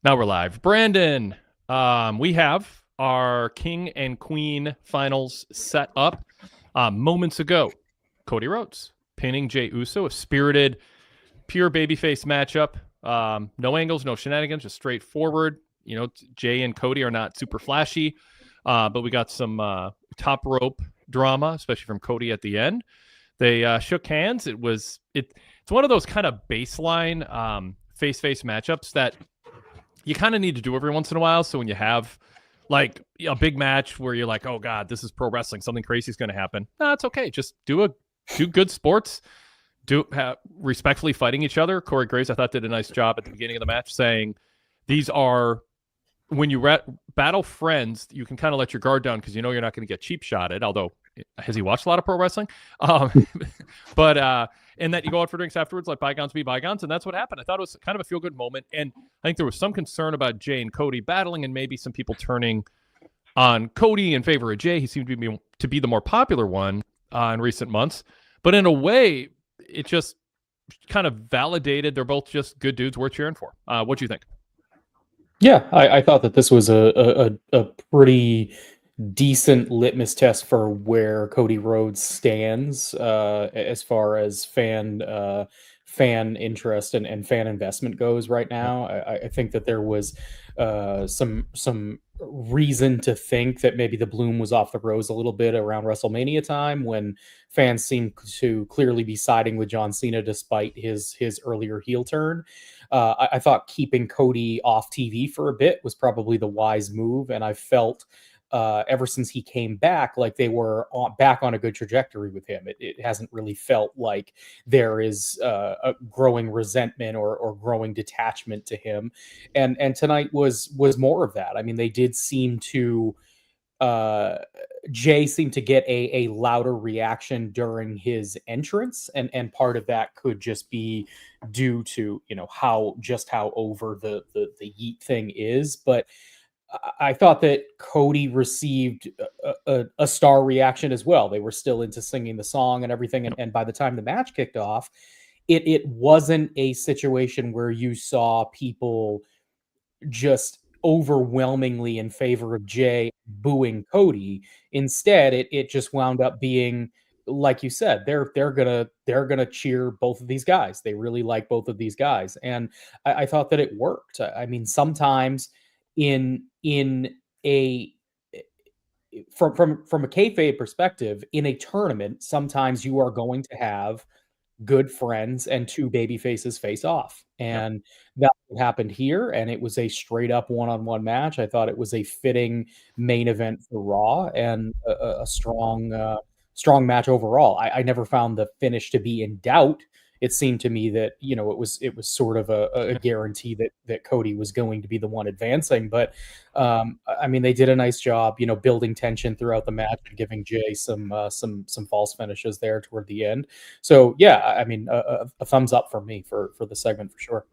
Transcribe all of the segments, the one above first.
Now we're live. Breandon, we have our King and Queen finals set up. Moments ago, Cody Rhodes pinning Jey Uso, a spirited, pure babyface matchup. No angles, no shenanigans, just straightforward. You know, Jey and Cody are not super flashy, but we got some top rope drama, especially from Cody at the end. They shook hands. It's one of those kind of baseline face-face matchups that you kind of need to do every once in a while. So when you have like a big match where you're like, oh God, this is pro wrestling, something crazy is going to happen. No, it's okay. Just do good sports, respectfully fighting each other. Corey Graves, I thought, did a nice job at the beginning of the match saying these are, when you battle friends, you can kind of let your guard down because you know you're not going to get cheap shotted. Although, has he watched a lot of pro wrestling? But and that you go out for drinks afterwards, let bygones be bygones, and that's what happened. I thought it was kind of a feel-good moment, and I think there was some concern about Jey and Cody battling, and maybe some people turning on Cody in favor of Jey. He seemed to be the more popular one in recent months, but in a way, it just kind of validated they're both just good dudes worth cheering for. What do you think? Yeah, I thought that this was a pretty decent litmus test for where Cody Rhodes stands as far as fan interest and fan investment goes right now. I think that there was some reason to think that maybe the bloom was off the rose a little bit around WrestleMania time, when fans seemed to clearly be siding with John Cena despite his earlier heel turn. I thought keeping Cody off TV for a bit was probably the wise move, and I felt ever since he came back, like they were back on a good trajectory with him. It hasn't really felt like there is a growing resentment or growing detachment to him, and tonight was more of that. I mean, they did seem to. Jey seemed to get a louder reaction during his entrance, and part of that could just be due to how over the yeet thing is, but I thought that Cody received a star reaction as well. They were still into singing the song and everything, and by the time the match kicked off, it wasn't a situation where you saw people just overwhelmingly in favor of Jey booing Cody. Instead, it just wound up being, like you said, they're gonna cheer both of these guys. They really like both of these guys, and I thought that it worked. I mean, sometimes in a from a kayfabe perspective, in a tournament, sometimes you are going to have good friends and two baby faces face off. And that's what happened here. And it was a straight up one-on-one match. I thought it was a fitting main event for Raw, and a strong match overall. I never found the finish to be in doubt. It seemed to me that, it was sort of a guarantee that Cody was going to be the one advancing. But I mean, they did a nice job, building tension throughout the match and giving Jey some false finishes there toward the end. So yeah, I mean, a thumbs up for me for the segment for sure.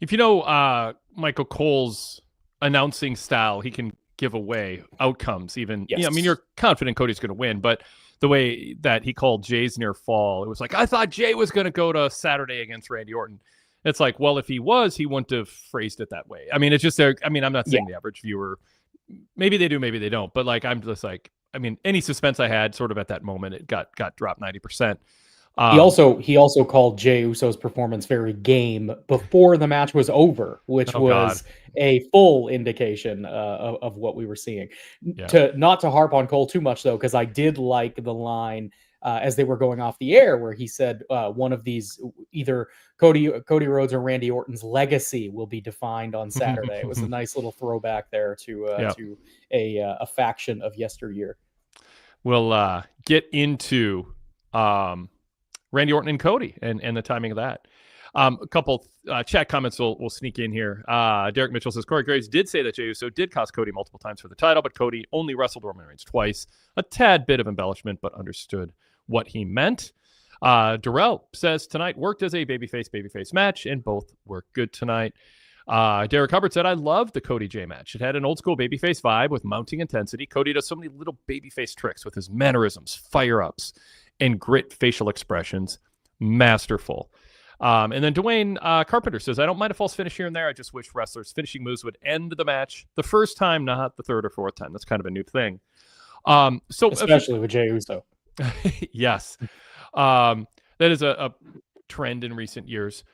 If you know Michael Cole's announcing style, he can give away outcomes. Even I mean, you're confident Cody's going to win, but the way that he called Jay's near fall, it was like, I thought Jey was going to go to Saturday against Randy Orton. It's like, well, if he was, he wouldn't have phrased it that way. I mean, it's just there. I mean, I'm not saying the average viewer, maybe they do, maybe they don't, but like, I'm just like, I mean, any suspense I had sort of at that moment, it got dropped 90%. He also called Jey Uso's performance very game before the match was over, which was a full indication of what we were seeing. Yeah. Not to harp on Cole too much though, because I did like the line as they were going off the air where he said one of these, either Cody Rhodes or Randy Orton's legacy will be defined on Saturday. It was a nice little throwback there to a faction of yesteryear. We'll get into Randy Orton and Cody and the timing of that. A couple chat comments will sneak in here. Derek Mitchell says, Corey Graves did say that Jey Uso did cost Cody multiple times for the title, but Cody only wrestled Roman Reigns twice. A tad bit of embellishment, but understood what he meant. Darrell says, tonight worked as a babyface match, and both were good tonight. Derek Hubbard said, I love the Cody Jey match. It had an old school babyface vibe with mounting intensity. Cody does so many little babyface tricks with his mannerisms, fire-ups, and grit facial expressions. Masterful. And then Dwayne Carpenter says, I don't mind a false finish here and there. I just wish wrestlers' finishing moves would end the match the first time, not the third or fourth time. That's kind of a new thing. So especially with Jey Uso. Yes. That is a trend in recent years.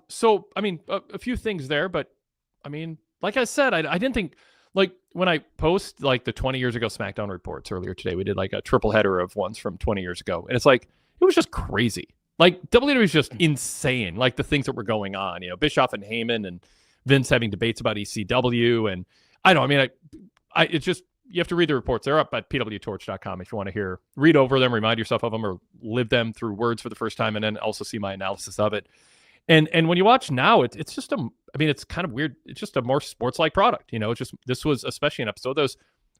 So, I mean, a few things there, but I mean, like I said, I didn't think, like, when I post like the 20 years ago SmackDown reports earlier today, we did like a triple header of ones from 20 years ago. And it's like, it was just crazy. Like, WWE is just insane. Like the things that were going on, you know, Bischoff and Heyman and Vince having debates about ECW. And I don't, I mean, it's just, you have to read the reports. They're up at PWTorch.com if you want to read over them, remind yourself of them, or live them through words for the first time, and then also see my analysis of it. And when you watch now, it's just it's kind of weird. It's just a more sports-like product. You know, it's just, this was especially an episode that was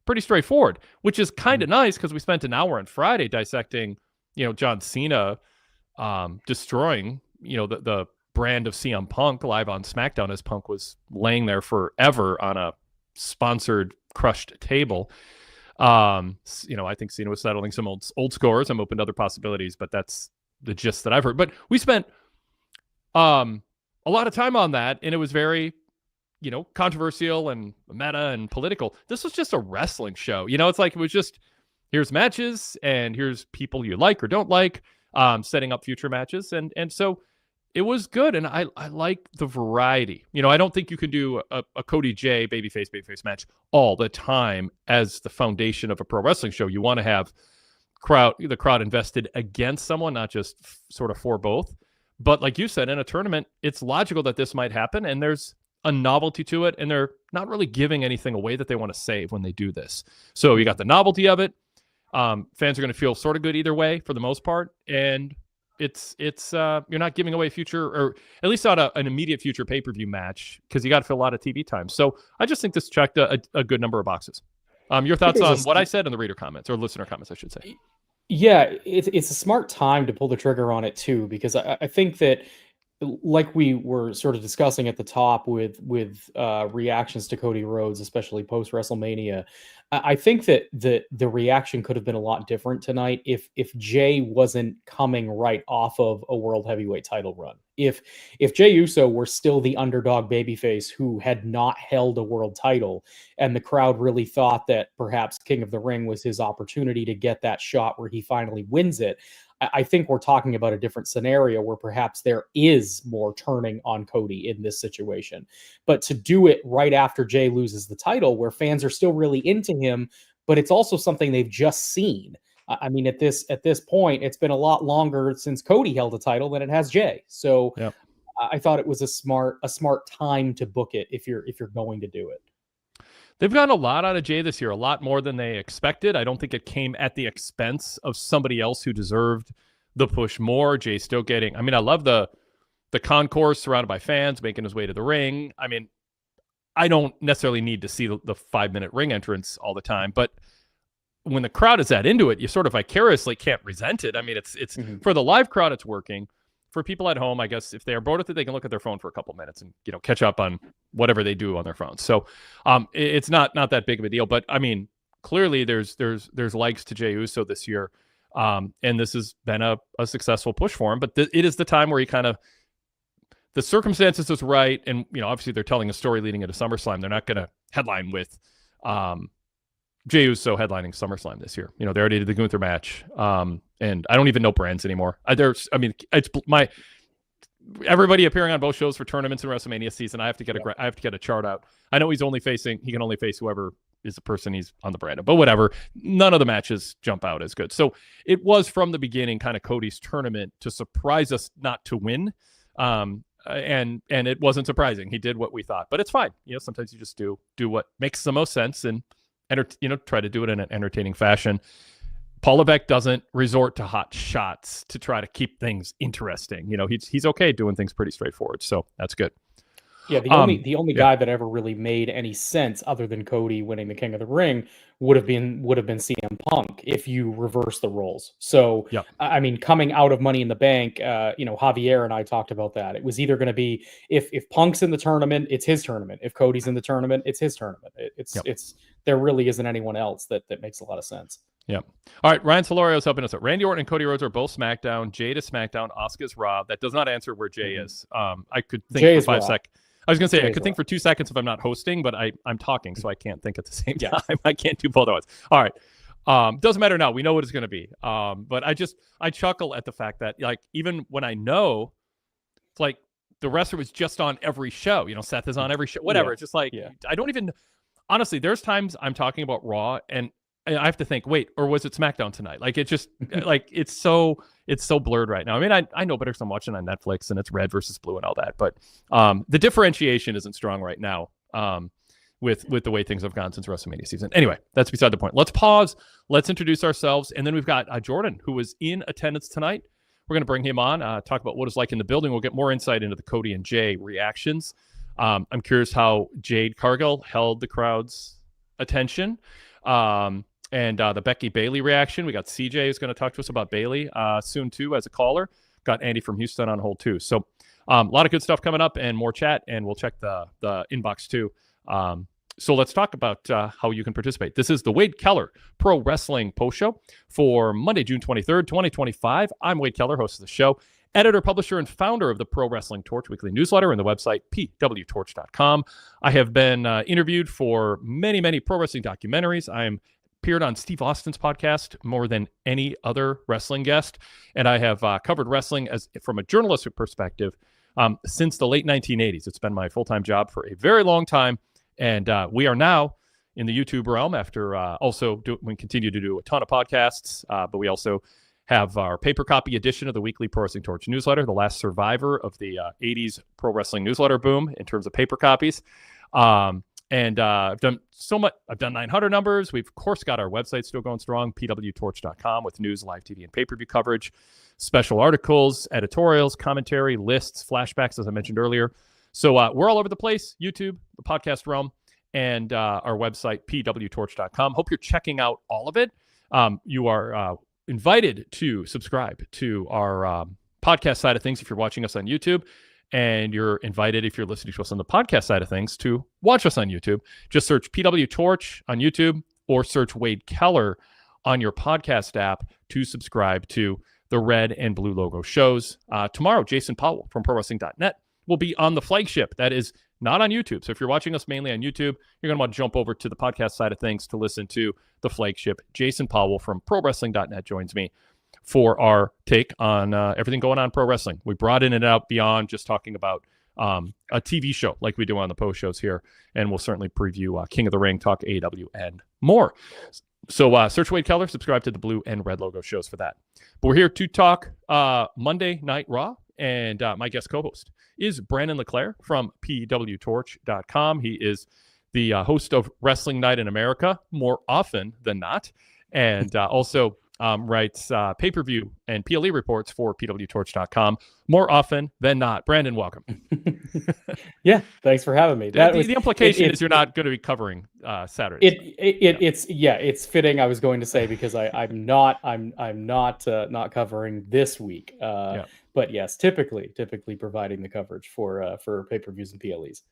pretty straightforward, which is kind of nice because we spent an hour on Friday dissecting, you know, John Cena destroying, you know, the brand of CM Punk live on SmackDown as Punk was laying there forever on a sponsored crushed table. You know, I think Cena was settling some old scores. I'm open to other possibilities, but that's the gist that I've heard. But we spent a lot of time on that, and it was very, you know, controversial and meta and political. This was just a wrestling show. You know, it's like, it was just, here's matches and here's people you like or don't like, setting up future matches. And so it was good. And I like the variety. You know, I don't think you can do a Cody J babyface match all the time as the foundation of a pro wrestling show. You want to have the crowd invested against someone, not just sort of for both. But like you said, in a tournament, it's logical that this might happen, and there's a novelty to it, and they're not really giving anything away that they want to save when they do this. So you got the novelty of it. Fans are going to feel sort of good either way for the most part, and it's you're not giving away future, or at least not an immediate future pay-per-view match, because you got to fill a lot of TV time. So I just think this checked a good number of boxes. Your thoughts on what I said in the reader comments, or listener comments, I should say. Yeah, it's a smart time to pull the trigger on it too, because I think that, like we were sort of discussing at the top with reactions to Cody Rhodes, especially post WrestleMania, I think that the reaction could have been a lot different tonight if Jey wasn't coming right off of a world heavyweight title run. If Jey Uso were still the underdog babyface who had not held a world title, and the crowd really thought that perhaps King of the Ring was his opportunity to get that shot where he finally wins it, I think we're talking about a different scenario where perhaps there is more turning on Cody in this situation. But to do it right after Jey loses the title, where fans are still really into him, but it's also something they've just seen. I mean, at this point, it's been a lot longer since Cody held a title than it has Jey. So yeah. I thought it was a smart time to book it if you're going to do it. They've gotten a lot out of Jey this year, a lot more than they expected. I don't think it came at the expense of somebody else who deserved the push more. Jey's still getting, I mean, I love the concourse surrounded by fans making his way to the ring. I mean, I don't necessarily need to see the 5-minute ring entrance all the time, but when the crowd is that into it, you sort of vicariously can't resent it. I mean, it's for the live crowd, it's working. For people at home, I guess if they are bored with it, they can look at their phone for a couple minutes and, you know, catch up on whatever they do on their phones. So it's not that big of a deal. But I mean, clearly there's legs to Jey Uso this year, and this has been a successful push for him. But it is the time where he kind of, the circumstances is right, and you know, obviously they're telling a story leading into SummerSlam. They're not going to headline with Jey Uso headlining SummerSlam this year. You know, they already did the Gunther match. And I don't even know brands anymore. It's everybody appearing on both shows for tournaments in WrestleMania season. I have to get a chart out. I know he can only face whoever is the person he's on the brand of, but whatever. None of the matches jump out as good. So it was from the beginning kind of Cody's tournament to surprise us not to win. And it wasn't surprising. He did what we thought, but it's fine. You know, sometimes you just do what makes the most sense and try to do it in an entertaining fashion. Paul Levesque doesn't resort to hot shots to try to keep things interesting. You know, he's okay doing things pretty straightforward. So that's good. Yeah, the only guy that ever really made any sense other than Cody winning the King of the Ring would have been CM Punk if you reverse the roles. So I mean, coming out of Money in the Bank, Javier and I talked about that. It was either going to be if Punk's in the tournament, it's his tournament. If Cody's in the tournament, it's his tournament. It's there really isn't anyone else that makes a lot of sense. Yep. All right. Ryan Solorio's helping us out. Randy Orton and Cody Rhodes are both SmackDown. Jade is SmackDown. Asuka's Raw. That does not answer where Jay is. I could think Jay for is 5 Raw. seconds. I was going to say, Jay I is could think Raw. for 2 seconds if I'm not hosting, but I'm talking, so I can't think at the same time. I can't do both at once. All right. Doesn't matter now. We know what it's going to be. But I chuckle at the fact that, like, even when I know, it's like the wrestler was just on every show. You know, Seth is on every show. Whatever. Yeah. It's just like, I don't even, honestly, there's times I'm talking about Raw and I have to think, wait, or was it SmackDown tonight? Like, it just, like, it's so blurred right now. I mean, I know better because I'm watching on Netflix and it's red versus blue and all that, but the differentiation isn't strong right now with the way things have gone since WrestleMania season. Anyway, that's beside the point. Let's pause. Let's introduce ourselves. And then we've got Jordan, who was in attendance tonight. We're going to bring him on, talk about what it's like in the building. We'll get more insight into the Cody and Jay reactions. I'm curious how Jade Cargill held the crowd's attention. And the Becky Bayley reaction. We got CJ who's going to talk to us about Bayley soon too as a caller. Got Andy from Houston on hold too. So a lot of good stuff coming up and more chat, and we'll check the inbox too. So let's talk about how you can participate. This is the Wade Keller Pro Wrestling Post Show for Monday, June 23rd, 2025. I'm Wade Keller, host of the show, editor, publisher, and founder of the Pro Wrestling Torch weekly newsletter and the website PWTorch.com. I have been interviewed for many, many pro wrestling documentaries. I'm appeared on Steve Austin's podcast more than any other wrestling guest, and I have covered wrestling as from a journalistic perspective since the late 1980s. It's been my full-time job for a very long time, and we are now in the YouTube realm after we continue to do a ton of podcasts, but we also have our paper copy edition of the weekly Pro Wrestling Torch newsletter, the last survivor of the 80s pro wrestling newsletter boom in terms of paper copies. And I've done so much. I've done 900 numbers. We've, of course, got our website still going strong, PWTorch.com, with news, live TV, and pay-per-view coverage, special articles, editorials, commentary, lists, flashbacks, as I mentioned earlier. So we're all over the place, YouTube, the podcast realm, and our website, PWTorch.com. Hope you're checking out all of it. You are invited to subscribe to our podcast side of things if you're watching us on YouTube. And you're invited, if you're listening to us on the podcast side of things, to watch us on YouTube. Just search PW Torch on YouTube or search Wade Keller on your podcast app to subscribe to the red and blue logo shows. Tomorrow, Jason Powell from ProWrestling.net will be on the flagship. That is not on YouTube. So if you're watching us mainly on YouTube, you're going to want to jump over to the podcast side of things to listen to the flagship. Jason Powell from ProWrestling.net joins me for our take on everything going on in pro wrestling. We broaden it out beyond just talking about a TV show like we do on the post shows here, and we'll certainly preview King of the Ring, talk AEW, and more. So search Wade Keller, subscribe to the blue and red logo shows for that. But we're here to talk Monday Night Raw, and my guest co-host is Breandon LeClair from PWTorch.com. He is the host of Wrestling Night in America more often than not, and also writes pay-per-view and PLE reports for PWTorch.com more often than not. Breandon, welcome. Yeah, thanks for having me. The implication is you're not going to be covering Saturday. It's fitting. I was going to say because I'm not covering this week. But yes, typically providing the coverage for pay-per-views and PLEs.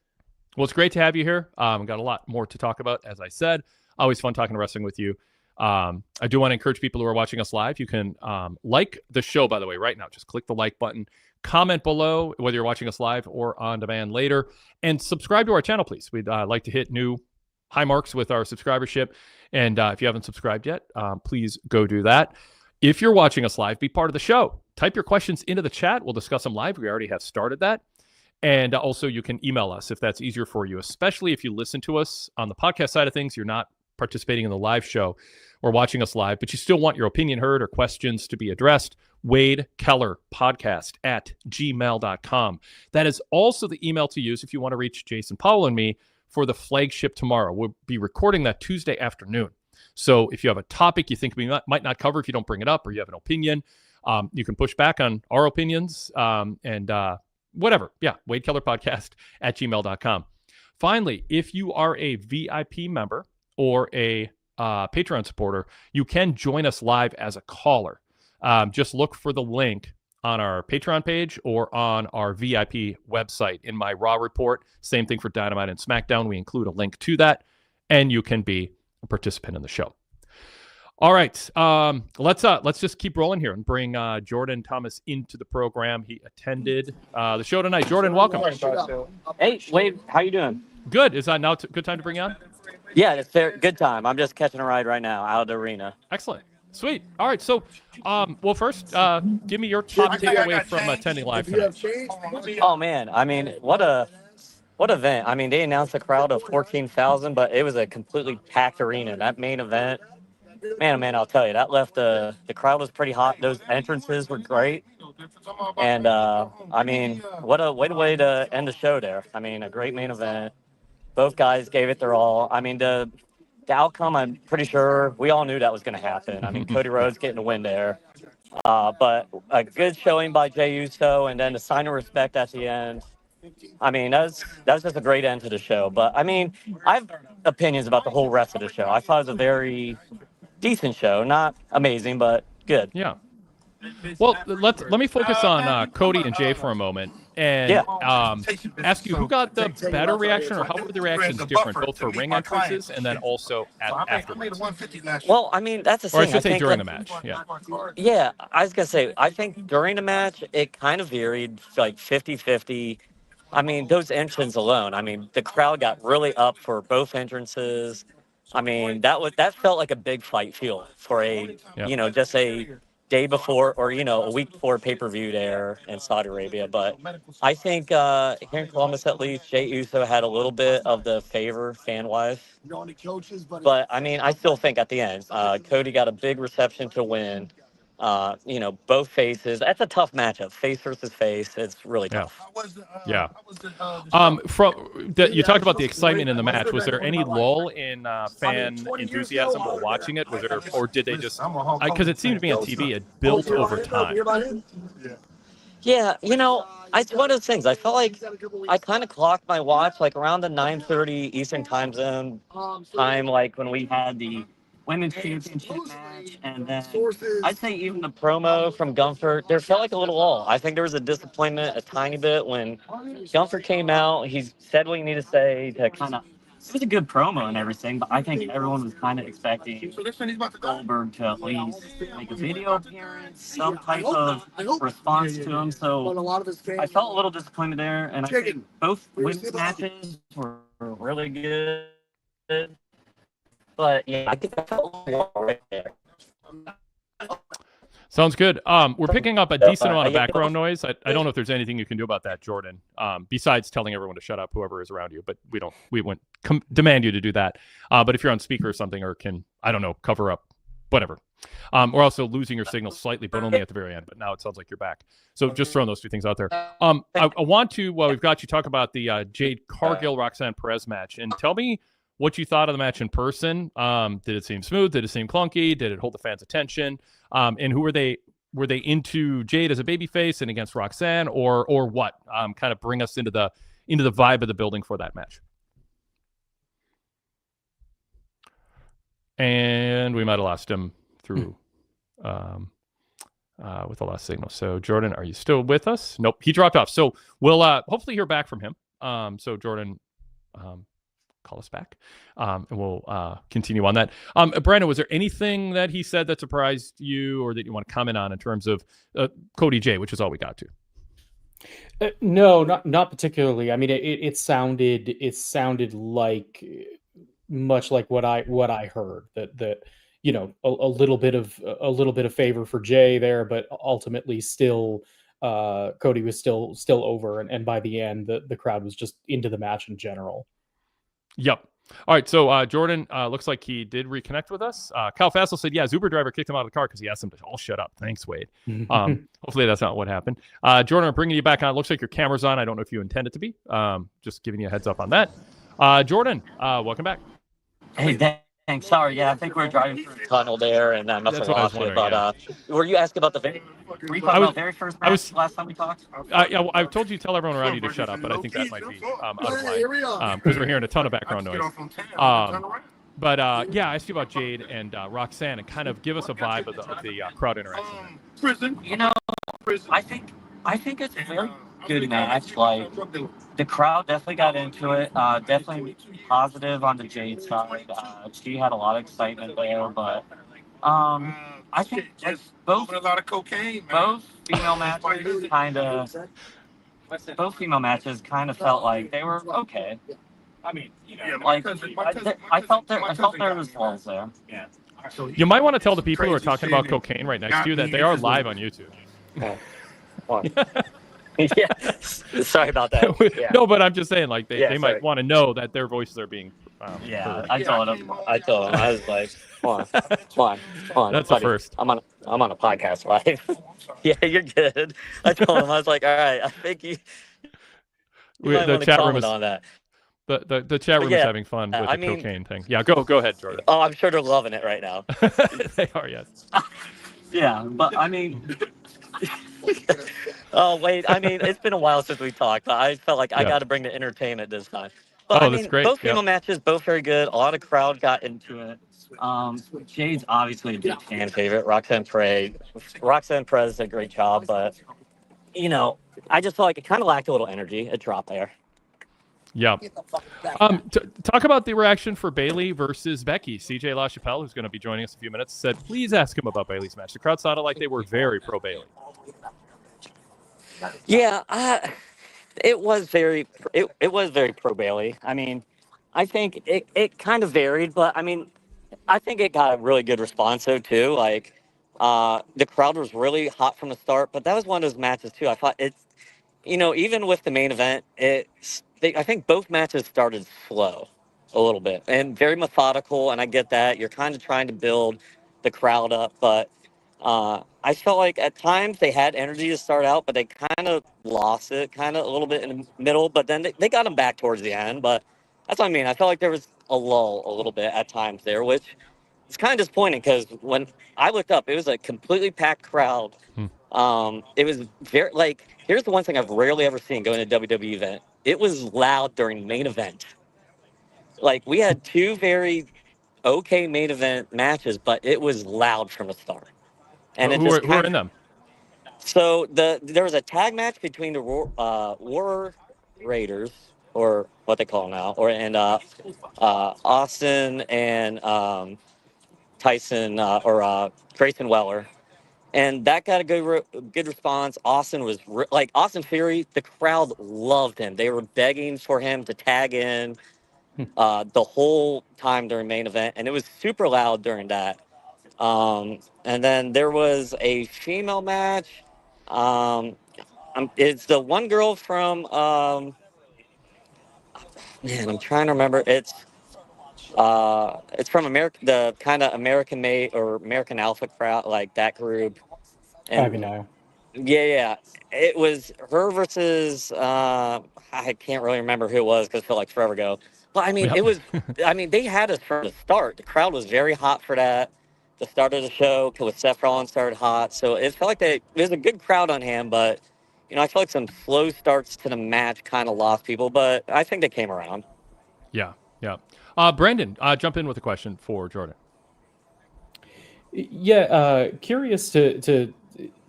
Well, it's great to have you here. Got a lot more to talk about, as I said. Always fun talking wrestling with you. I do want to encourage people who are watching us live. You can like the show, by the way, right now. Just click the like button, comment below, whether you're watching us live or on demand later, and subscribe to our channel, please. We'd like to hit new high marks with our subscribership. And if you haven't subscribed yet, please go do that. If you're watching us live, be part of the show. Type your questions into the chat. We'll discuss them live. We already have started that. And also you can email us if that's easier for you, especially if you listen to us on the podcast side of things. You're not participating in the live show or watching us live, but you still want your opinion heard or questions to be addressed. Wade Keller podcast at gmail.com. That is also the email to use if you want to reach Jason Powell and me for the flagship tomorrow. We'll be recording that Tuesday afternoon. So if you have a topic you think we might not cover if you don't bring it up, or you have an opinion, you can push back on our opinions and whatever. Yeah, Wade Keller podcast at gmail.com. Finally, if you are a VIP member or a Patreon supporter, you can join us live as a caller. Just look for the link on our Patreon page or on our VIP website. In my Raw report, same thing for Dynamite and SmackDown. We include a link to that, and you can be a participant in the show. All right. Let's just keep rolling here and bring Jordan Thomas into the program. He attended the show tonight. Jordan, welcome. Hey, Wade, how you doing? Good. Is that now a good time to bring you on? Yeah, it's a good time. I'm just catching a ride right now out of the arena. Excellent. Sweet. All right. So, well, first, give me your top takeaway from attending live tonight. Oh man, I mean, what event! I mean, they announced a crowd of 14,000, but it was a completely packed arena. That main event, man, oh man, I'll tell you, that left the crowd was pretty hot. Those entrances were great, and I mean, what a way to end the show there. I mean, a great main event. Both guys gave it their all. I mean, the outcome, I'm pretty sure we all knew that was going to happen. I mean, Cody Rhodes getting a win there. But a good showing by Jey Uso, and then the sign of respect at the end. I mean, that was just a great end to the show. But, I mean, I have opinions about the whole rest of the show. I thought it was a very decent show. Not amazing, but good. Yeah. Well, let me focus on Cody and Jey for a moment, and ask you who got the better reaction, or how were the reactions different, both for ring entrances and then also afterwards? Well, I mean, that's the thing. Or I should say during the match. Yeah, I was going to say, I think during the match, it kind of varied, like 50-50. I mean, those entrances alone, I mean, the crowd got really up for both entrances. I mean, that felt like a big fight feel for just a day before, or a week before pay-per-view there in Saudi Arabia. But I think here in Columbus, at least, Jey Uso had a little bit of the favor fan-wise. But I mean, I still think at the end, Cody got a big reception to win. Both faces. That's a tough matchup, face versus face. It's really tough. Yeah. You talked about the excitement in the match. Was there any lull in fan enthusiasm while watching it? Or did they just? Because it seemed to me on TV it built over time. Yeah, it's one of those things. I felt like I kind of clocked my watch like around the 9:30 Eastern time zone time, like when we had the women's championship match, and then I'd say even the promo from Gunther, there felt like a little lull. I think there was a disappointment a tiny bit when Gunther came out. He said what he needed to say to kind of. It was a good promo and everything, but I think everyone was kind of expecting Goldberg to at least make a video appearance, some type of response to him. So I felt a little disappointed there, and I think both women's matches were really good. But yeah, I think I felt a little right there. Sounds good. We're picking up a decent amount of background noise. I don't know if there's anything you can do about that, Jordan, besides telling everyone to shut up, whoever is around you. But we won't demand you to do that. But if you're on speaker or something, or can, I don't know, cover up, whatever. We're also losing your signal slightly, but only at the very end. But now it sounds like you're back. So just throwing those two things out there. I want to, while we've got you, talk about the Jade Cargill Roxanne Perez match, and tell me what you thought of the match in person. Did it seem smooth? Did it seem clunky? Did it hold the fans' attention? And who were they? Were they into Jade as a babyface and against Roxanne, or what? Kind of bring us into the vibe of the building for that match. And we might have lost him through with the last signal. So Jordan, are you still with us? Nope, he dropped off. So we'll hopefully hear back from him. So Jordan, call us back, and we'll continue on that. Breandon, was there anything that he said that surprised you, or that you want to comment on in terms of Cody Jey, which is all we got to? No, not particularly. I mean, it sounded like much like what I heard, that a little bit of favor for Jey there, but ultimately still Cody was still over, and by the end the crowd was just into the match in general. Yep. All right. So Jordan looks like he did reconnect with us. Kyle Fassel said, yeah, his Uber driver kicked him out of the car because he asked him to all shut up. Thanks, Wade. Hopefully that's not what happened. Jordan, I'm bringing you back on. It looks like your camera's on. I don't know if you intend it to be. Just giving you a heads up on that. Jordan, welcome back. Hey, thanks. Sorry. Yeah, I think we're driving through the tunnel there, and I must have lost it. But were you asking about the very? Were you talking about the very first match last time we talked? Yeah, I told you to tell everyone around you to shut up, but I think that might be out of line because we're hearing a ton of background noise. But yeah, I asked you about Jade and Roxanne, and kind of give us a vibe of the crowd interaction. I think it's a very good match. Like, the crowd definitely got into it. Definitely positive on the Jade side. She had a lot of excitement there, but I think both a lot of cocaine. Both female matches kind of felt like they were okay. I mean, like I felt there was flaws there. Yeah. You might want to tell the people who are talking about cocaine right next to you that they are live on YouTube. Yeah. Sorry about that. Yeah. No, but I'm just saying, like they might want to know that their voices are being. Heard. I told him. I was like, come on. That's buddy. the first. I'm on a podcast live. Yeah, you're good. I told him. I was like, all right. I think you might the chat room is on that. The chat room is having fun with the cocaine thing. Yeah, go ahead, Jordan. Oh, I'm sure they're loving it right now. They are, yes. Yeah, but I mean. Oh wait, I mean it's been a while since we talked, but I felt like I got to bring the entertainment this time. But I mean, that's great. Both female matches, both very good. A lot of crowd got into it. Jade's obviously a big fan favorite. Roxanne Perez did a great job, but I just felt like it kind of lacked a little energy. It dropped there. Yeah. Talk about the reaction for Bayley versus Becky. CJ LaChapelle, who's going to be joining us in a few minutes, said, please ask him about Bayley's match. The crowd sounded like they were very pro Bayley. Yeah, it was very pro Bayley. I mean, I think it kind of varied, but I mean, I think it got a really good response though too. Like, the crowd was really hot from the start, but that was one of those matches too. I thought even with the main event, I think both matches started slow a little bit and very methodical. And I get that you're kind of trying to build the crowd up, but I felt like at times they had energy to start out, but they kind of lost it kind of a little bit in the middle, but then they got them back towards the end. But that's what I mean. I felt like there was a lull a little bit at times there, which is kind of disappointing because when I looked up, it was a completely packed crowd. It was very, like, here's the one thing I've rarely ever seen going to a WWE event. It was loud during the main event. Like, we had two very okay main event matches, but it was loud from the start. And who are in them? So there was a tag match between the War Raiders, or what they call now, and Austin and Tyson or Grayson Weller. And that got a good response. Austin was like Austin Theory. The crowd loved him. They were begging for him to tag in the whole time during main event, and it was super loud during that. And then there was a female match. It's the one girl from man, I'm trying to remember. It's from America, the kind of American Made or American Alpha crowd, like that group. And yeah, it was her versus I can't really remember who it was because it felt like forever ago. But I mean, it was. I mean, they had us from the start. The crowd was very hot for that. The start of the show with Seth Rollins started hot, so it felt like there's a good crowd on hand. But I feel like some slow starts to the match kind of lost people. But I think they came around. Yeah. Breandon, jump in with a question for Jordan. Yeah, curious to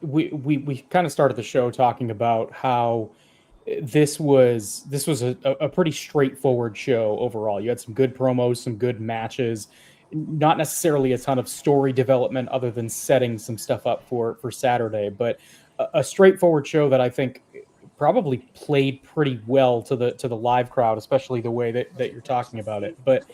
we kind of started the show talking about how this was a pretty straightforward show overall. You had some good promos, some good matches, not necessarily a ton of story development other than setting some stuff up for Saturday, but a straightforward show that I think probably played pretty well to the live crowd, especially the way that you're talking about it. But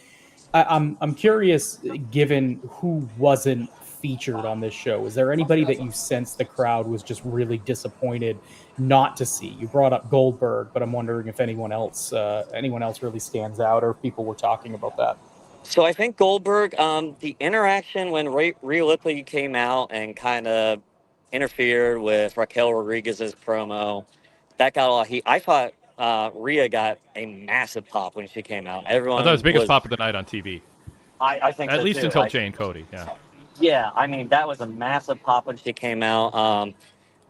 I'm curious, given who wasn't featured on this show, is there anybody that you sense the crowd was just really disappointed not to see? You brought up Goldberg, but I'm wondering if anyone else really stands out, or if people were talking about that. So I think Goldberg, the interaction when Rhea Ripley came out and kind of interfered with Raquel Rodriguez's promo, that got a lot of heat. I thought Rhea got a massive pop when she came out. Everyone, I thought it was the biggest pop of the night on TV. I think at so least too. until Jay and Cody. Yeah. Yeah, I mean, that was a massive pop when she came out.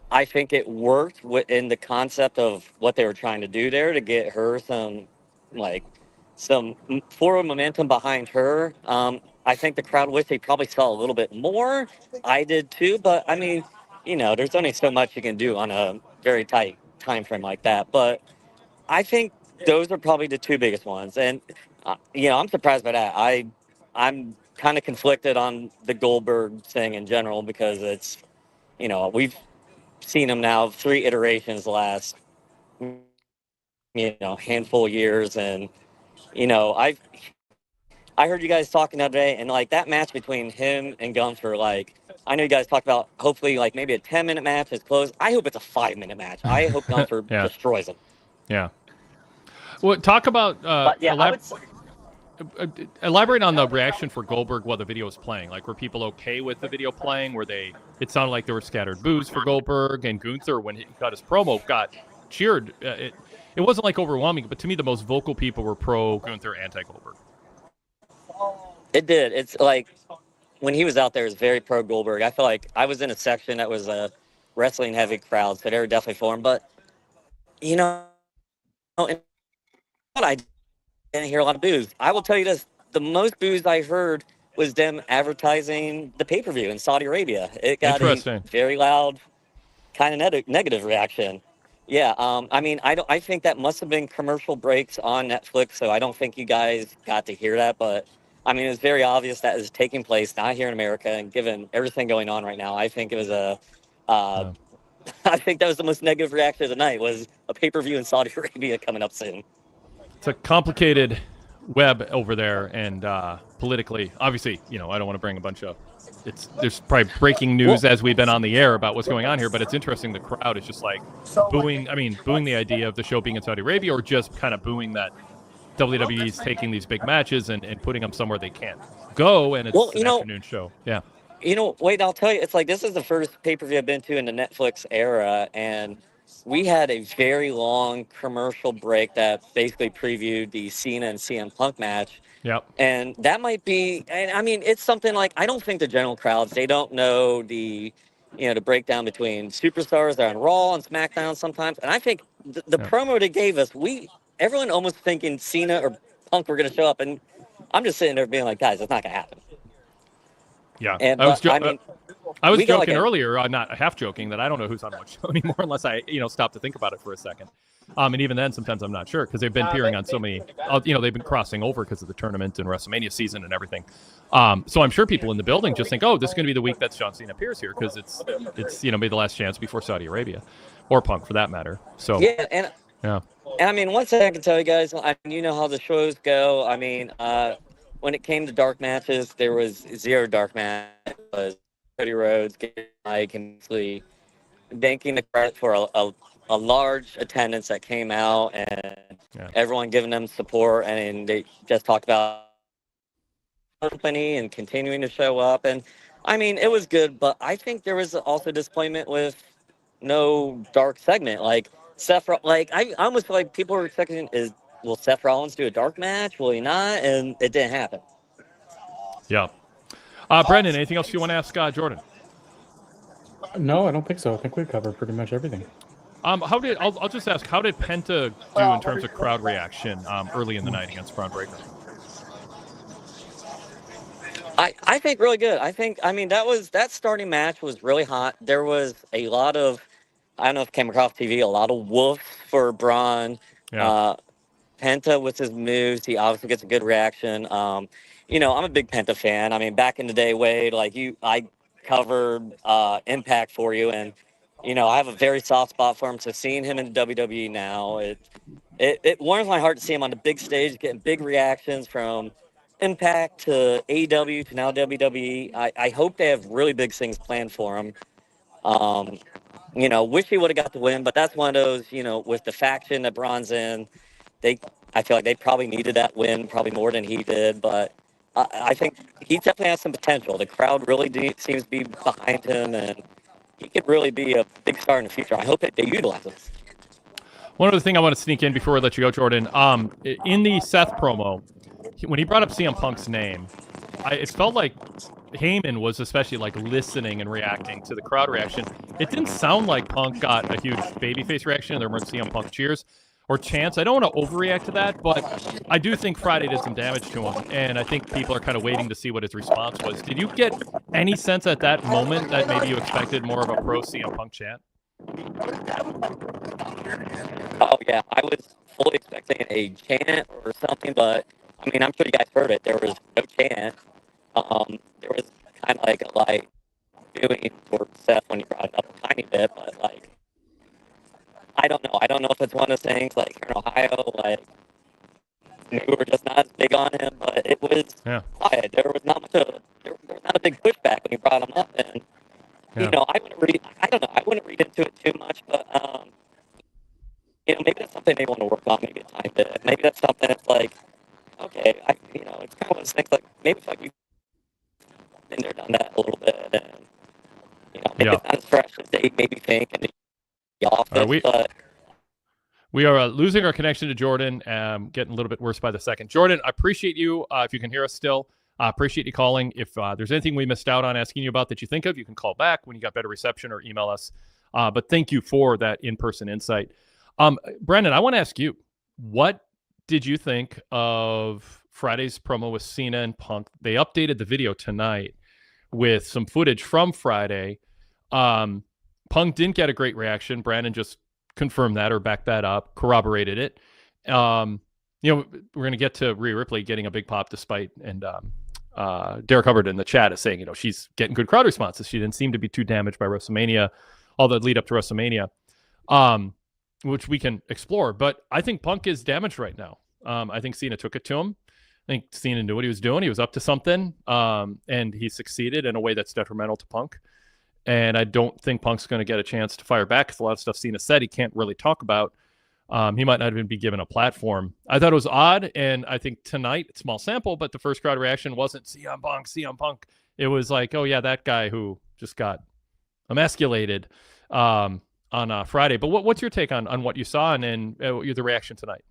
I think it worked in the concept of what they were trying to do there to get her some forward momentum behind her. I think the crowd wished they probably saw a little bit more. I did too, but I mean, there's only so much you can do on a very tight time frame like that. But I think those are probably the two biggest ones, and I'm surprised by that. I'm kind of conflicted on the Goldberg thing in general because it's, we've seen him now 3 iterations the last, handful of years. And, I heard you guys talking the other day, and like that match between him and Gunther, like I know you guys talked about hopefully like maybe a 10-minute match is close. I hope it's a 5-minute match. I hope Gunther Yeah. destroys him. Yeah. Well, talk about But yeah, elaborate on the reaction for Goldberg while the video was playing. Like, were people okay with the video playing? It sounded like there were scattered boos for Goldberg, and Gunther, when he cut his promo, got cheered. It wasn't like overwhelming, but to me, the most vocal people were pro Gunther, anti Goldberg. It did. It's like when he was out there, it was very pro Goldberg. I feel like I was in a section that was a wrestling heavy crowd, so they were definitely for him. But, I didn't hear a lot of boos. I will tell you this. The most boos I heard was them advertising the pay-per-view in Saudi Arabia. It got a very loud, kind of negative reaction. Yeah, I think that must have been commercial breaks on Netflix, so I don't think you guys got to hear that. But, it was very obvious that is taking place not here in America, and given everything going on right now, I think it was I think that was the most negative reaction of the night, was a pay-per-view in Saudi Arabia coming up soon. It's a complicated web over there, and politically, obviously, I don't want to bring a bunch of there's probably breaking news as we've been on the air about what's going on here, but it's interesting. The crowd is just like booing the idea of the show being in Saudi Arabia, or just kind of booing that WWE is taking these big matches and putting them somewhere they can't go, and it's an afternoon show. Yeah. Wade, I'll tell you, it's like this is the first pay-per-view I've been to in the Netflix era, and we had a very long commercial break that basically previewed the Cena and CM Punk match. Yep. And that might be, it's something like, I don't think the general crowds, they don't know the breakdown between superstars that are on Raw and SmackDown sometimes. And I think the promo they gave us, everyone almost thinking Cena or Punk were going to show up. And I'm just sitting there being like, guys, it's not going to happen. Yeah. And, I was joking earlier, not half joking, that I don't know who's on what show anymore unless I, stop to think about it for a second. And even then, sometimes I'm not sure because they've been appearing on so many, they've been crossing over because of the tournament and WrestleMania season and everything. So I'm sure people in the building just think, oh, this is going to be the week that John Cena appears here because it's maybe the last chance before Saudi Arabia, or Punk for that matter. So yeah, and one thing I can tell you guys, you know how the shows go. When it came to dark matches, there was 0 dark match. It was Cody Rhodes getting Mike and basically thanking the credit for a large attendance that came out, and everyone giving them support, and they just talked about company and continuing to show up. And it was good, but I think there was also disappointment with no dark segment. Like Seth, I almost feel like people were expecting will Seth Rollins do a dark match? Will he not? And it didn't happen. Yeah. Breandon, anything else you want to ask Jordan? No, I don't think so. I think we covered pretty much everything. I'll just ask, how did Penta do in terms of crowd reaction early in the night against Braun Breaker? I think really good. That starting match was really hot. There was a lot of, I don't know if it came across TV, a lot of woof for Braun. Yeah. Penta with his moves, he obviously gets a good reaction. I'm a big Penta fan. Back in the day, Wade, I covered Impact for you, and I have a very soft spot for him. So seeing him in WWE now, it warms my heart to see him on the big stage, getting big reactions from Impact to AEW to now WWE. I hope they have really big things planned for him. Wish he would have got the win, but that's one of those, with the faction that Braun's in, I feel like they probably needed that win, probably more than he did, but I think he definitely has some potential. The crowd really seems to be behind him, and he could really be a big star in the future. I hope that they utilize him. One other thing I want to sneak in before we let you go, Jordan. In the Seth promo, when he brought up CM Punk's name, it felt like Heyman was especially listening and reacting to the crowd reaction. It didn't sound like Punk got a huge babyface reaction. There weren't CM Punk cheers or chants. I don't want to overreact to that, but I do think Friday did some damage to him, and I think people are kind of waiting to see what his response was. Did you get any sense at that moment that maybe you expected more of a pro CM Punk chant? Oh, yeah. I was fully expecting a chant or something, but, I'm sure you guys heard it. There was no chant. There was kind of like a light feeling towards Seth when he brought it up a tiny bit, but like, I don't know. I don't know if it's one of those things like here in Ohio, like maybe we're just not as big on him, but it was quiet. There was not much of there was not a big pushback when he brought him up, and you know, I don't know. I wouldn't read into it too much, but you know, maybe that's something they want to work on, maybe a tiny bit. Maybe that's something that's like, okay, you know, it's kind of one of those things like maybe it's like we've been there, done that a little bit, and you know, maybe it's not as fresh as they maybe think in the office, but. We are losing our connection to Jordan, getting a little bit worse by the second. Jordan, I appreciate you. If you can hear us still, I appreciate you calling. If there's anything we missed out on asking you about that you think of, you can call back when you got better reception or email us. But thank you for that in-person insight. Breandon, I want to ask you, what did you think of Friday's promo with Cena and Punk? They updated the video tonight with some footage from Friday. Punk didn't get a great reaction. Breandon just confirmed that or backed that up, corroborated it. You know, we're going to get to Rhea Ripley getting a big pop despite, and Derek Hubbard in the chat is saying, you know, she's getting good crowd responses. She didn't seem to be too damaged by WrestleMania, all the lead up to WrestleMania, which we can explore. But I think Punk is damaged right now. I think Cena took it to him. I think Cena knew what he was doing. He was up to something, and he succeeded in a way that's detrimental to Punk. And I don't think Punk's going to get a chance to fire back because a lot of stuff Cena said he can't really talk about. He might not even be given a platform. I thought it was odd, and I think tonight, small sample, but the first crowd reaction wasn't CM Punk. It was like, oh, yeah, that guy who just got emasculated on Friday. But what's your take on what you saw and the reaction tonight?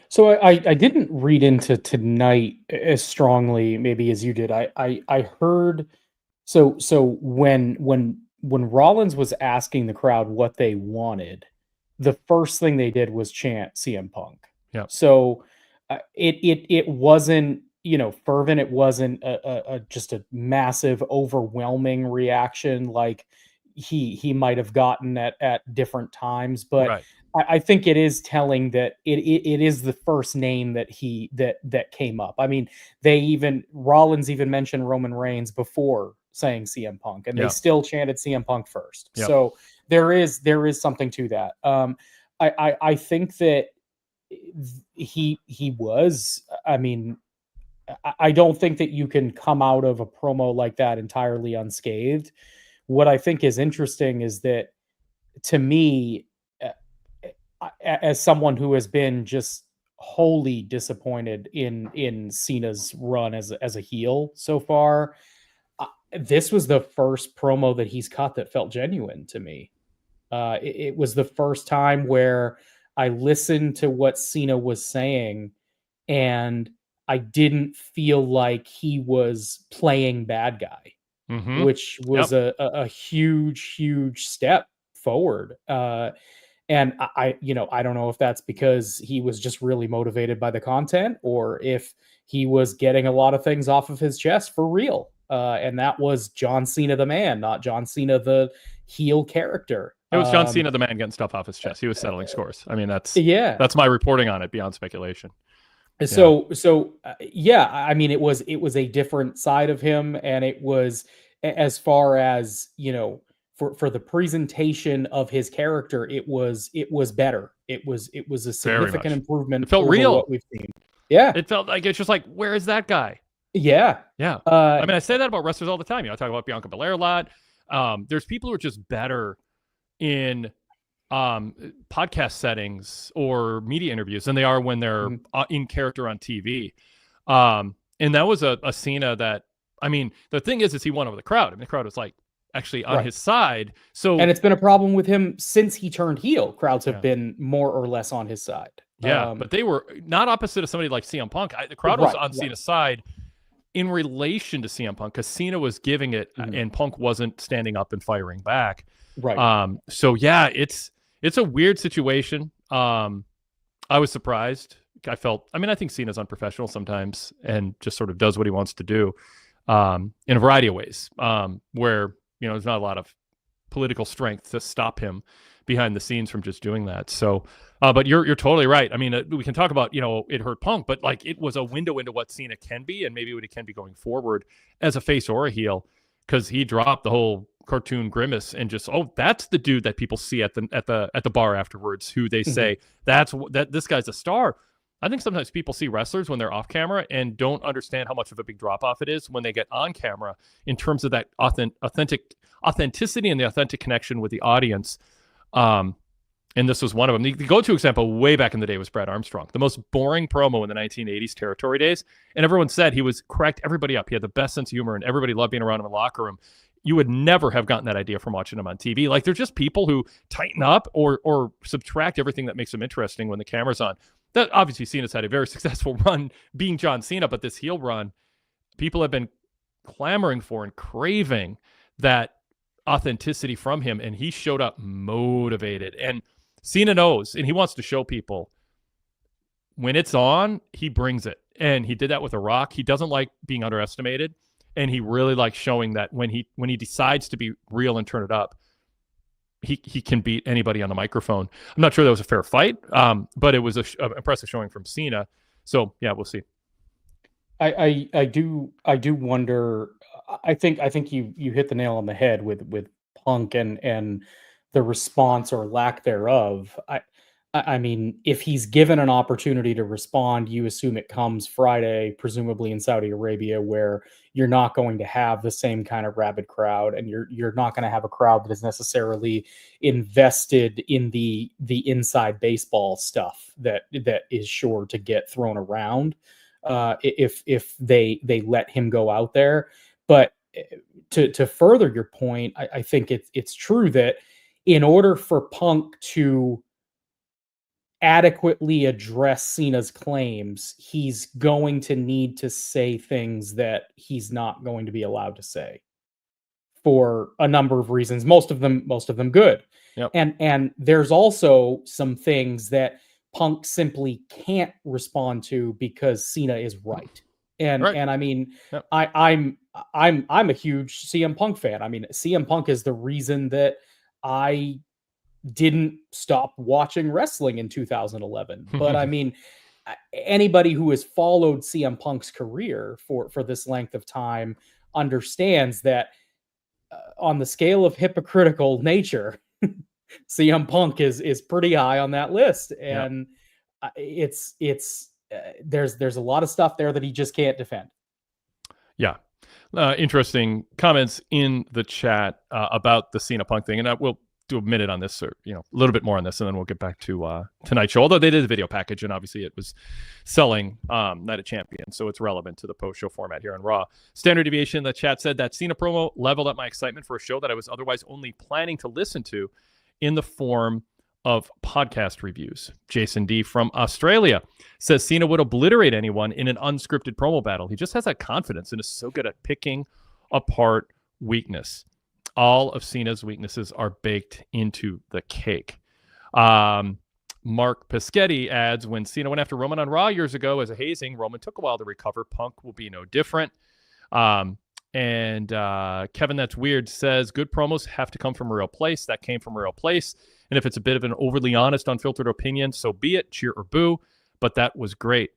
So I didn't read into tonight as strongly maybe as you did. I heard... So when Rollins was asking the crowd what they wanted, the first thing they did was chant CM Punk. Yeah. So it wasn't, you know, fervent. It wasn't just a massive, overwhelming reaction like he might have gotten at different times. But right. I think it is telling that it is the first name that that came up. I mean, Rollins even mentioned Roman Reigns before saying CM Punk, and they still chanted CM Punk first. Yep. So there is something to that. I think that he was. I mean, I don't think that you can come out of a promo like that entirely unscathed. What I think is interesting is that, to me, as someone who has been just wholly disappointed in Cena's run as a heel so far, this was the first promo that he's cut that felt genuine to me. It was the first time where I listened to what Cena was saying and I didn't feel like he was playing bad guy, which was a huge step forward. And I don't know if that's because he was just really motivated by the content or if he was getting a lot of things off of his chest for real. And that was John Cena the man, not John Cena the heel character. It was John Cena the man getting stuff off his chest. He was settling scores. I mean, that's my reporting on it beyond speculation. So I mean, it was a different side of him, and it was, as far as, you know, for the presentation of his character, it was better. It was a significant improvement. It felt real. What we've seen. Yeah, it felt like, it's just like, where is that guy? Yeah. I mean, I say that about wrestlers all the time. You know, I talk about Bianca Belair a lot. There's people who are just better in podcast settings or media interviews than they are when they're in character on TV. And that was a Cena that, I mean, the thing is he won over the crowd. I mean, the crowd was like actually on his side. So, and it's been a problem with him since he turned heel. Crowds have been more or less on his side. Yeah, but they were not opposite of somebody like CM Punk. The crowd was on Cena's side in relation to CM Punk because Cena was giving it and Punk wasn't standing up and firing back. Right. So yeah, it's a weird situation. I was surprised. I think Cena's unprofessional sometimes and just sort of does what he wants to do in a variety of ways, where, you know, there's not a lot of political strength to stop him behind the scenes from just doing that. So But you're totally right. I mean, we can talk about, it hurt Punk, but like it was a window into what Cena can be and maybe what he can be going forward as a face or a heel, because he dropped the whole cartoon grimace and just, that's the dude that people see at the bar afterwards, who they say that this guy's a star. I think sometimes people see wrestlers when they're off camera and don't understand how much of a big drop off it is when they get on camera in terms of that authenticity and the authentic connection with the audience. And this was one of them. The go-to example way back in the day was Brad Armstrong, the most boring promo in the 1980s territory days. And everyone said he was cracked everybody up. He had the best sense of humor and everybody loved being around him in the locker room. You would never have gotten that idea from watching him on TV. Like, they're just people who tighten up or subtract everything that makes them interesting when the camera's on. That obviously Cena's had a very successful run being John Cena, but this heel run, people have been clamoring for and craving that authenticity from him. And he showed up motivated, and Cena knows, and he wants to show people when it's on, he brings it. And he did that with The Rock. He doesn't like being underestimated, and he really likes showing that when he decides to be real and turn it up, he can beat anybody on the microphone. I'm not sure that was a fair fight, but it was an impressive showing from Cena. So yeah, we'll see. I do wonder. I think you hit the nail on the head with Punk and the response or lack thereof. I mean, if he's given an opportunity to respond, you assume it comes Friday, presumably in Saudi Arabia, where you're not going to have the same kind of rabid crowd, and you're not going to have a crowd that is necessarily invested in the inside baseball stuff that is sure to get thrown around if they let him go out there. But to further your point, I think it's true that in order for Punk to adequately address Cena's claims, he's going to need to say things that he's not going to be allowed to say for a number of reasons, most of them good. Yep. And there's also some things that Punk simply can't respond to because Cena is right. And I mean, yep. I'm a huge CM Punk fan. I mean, CM Punk is the reason that I didn't stop watching wrestling in 2011. But I mean, anybody who has followed CM Punk's career for this length of time understands that on the scale of hypocritical nature, CM Punk is pretty high on that list. And it's there's a lot of stuff there that he just can't defend. Yeah. Interesting comments in the chat about the Cena Punk thing. And I will do a minute on this, or a little bit more on this, and then we'll get back to tonight's show. Although they did a video package, and obviously it was selling Night of Champions, so it's relevant to the post-show format here on Raw. Standard Deviation in the chat said that Cena promo leveled up my excitement for a show that I was otherwise only planning to listen to in the form of podcast reviews. Jason D from Australia says Cena would obliterate anyone in an unscripted promo battle. He just has that confidence and is so good at picking apart weakness. All of Cena's weaknesses are baked into the cake. Mark Peschetti adds, when Cena went after Roman on Raw years ago as a hazing, Roman took a while to recover. Punk will be no different. And Kevin That's Weird says, good promos have to come from a real place. That came from a real place. And if it's a bit of an overly honest, unfiltered opinion, so be it. Cheer or boo. But that was great.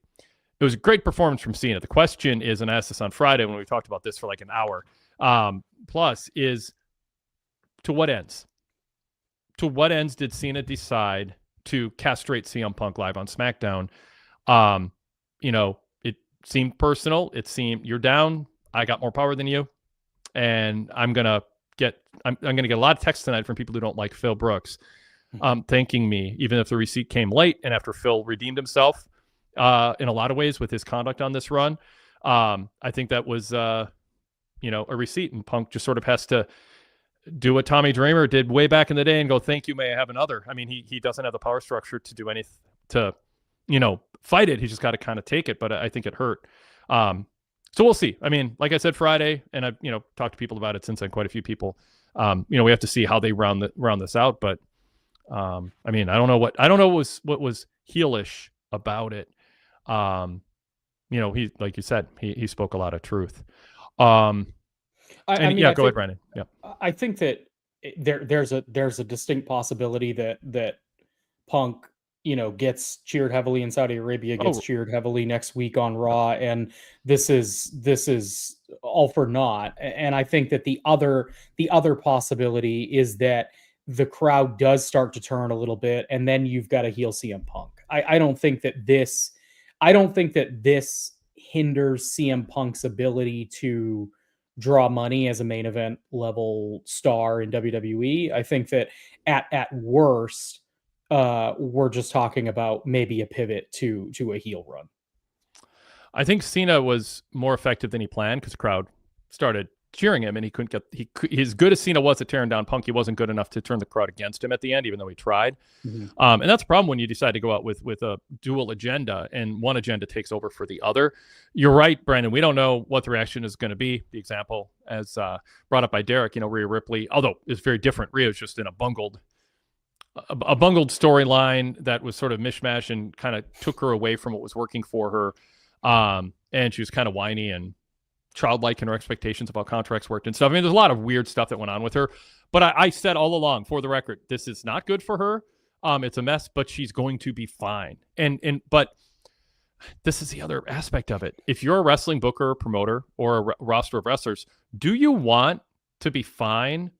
It was a great performance from Cena. The question is, and I asked this on Friday when we talked about this for like an hour plus, is to what ends? To what ends did Cena decide to castrate CM Punk live on SmackDown? It seemed personal. It seemed, you're down. I got more power than you. And I'm gonna get a lot of texts tonight from people who don't like Phil Brooks, thanking me, even if the receipt came late and after Phil redeemed himself in a lot of ways with his conduct on this run. I think that was a receipt, and Punk just sort of has to do what Tommy Dreamer did way back in the day and go, thank you, may I have another. I mean, he doesn't have the power structure to do anything to, fight it. He's just got to kind of take it, but I think it hurt. So we'll see. I mean, like I said Friday, and I've, talked to people about it since then, quite a few people, we have to see how they round this out. But I mean, I don't know what was heelish about it. He, like you said, he spoke a lot of truth. Go ahead, Breandon. Yeah, I think that there's a distinct possibility that Punk, gets cheered heavily in Saudi Arabia, gets cheered heavily next week on Raw, and this is all for naught. And I think that the other possibility is that the crowd does start to turn a little bit, and then you've got a heel CM Punk. I don't think that this hinders CM Punk's ability to draw money as a main event level star in WWE. I think that at worst, we're just talking about maybe a pivot to a heel run. I think Cena was more effective than he planned because the crowd started cheering him, and he couldn't get as good as Cena was at tearing down Punk, he wasn't good enough to turn the crowd against him at the end, even though he tried. And that's a problem when you decide to go out with a dual agenda and one agenda takes over for the other. You're right, Breandon. We don't know what the reaction is going to be. The example, as brought up by Derek, Rhea Ripley, although it's very different. Rhea was just in a bungled storyline that was sort of mishmash and kind of took her away from what was working for her. And she was kind of whiny and childlike in her expectations of how contracts worked and stuff. I mean, there's a lot of weird stuff that went on with her. But I said all along, for the record, this is not good for her. It's a mess, but she's going to be fine. But this is the other aspect of it. If you're a wrestling booker, promoter, or a roster of wrestlers, do you want to be fine?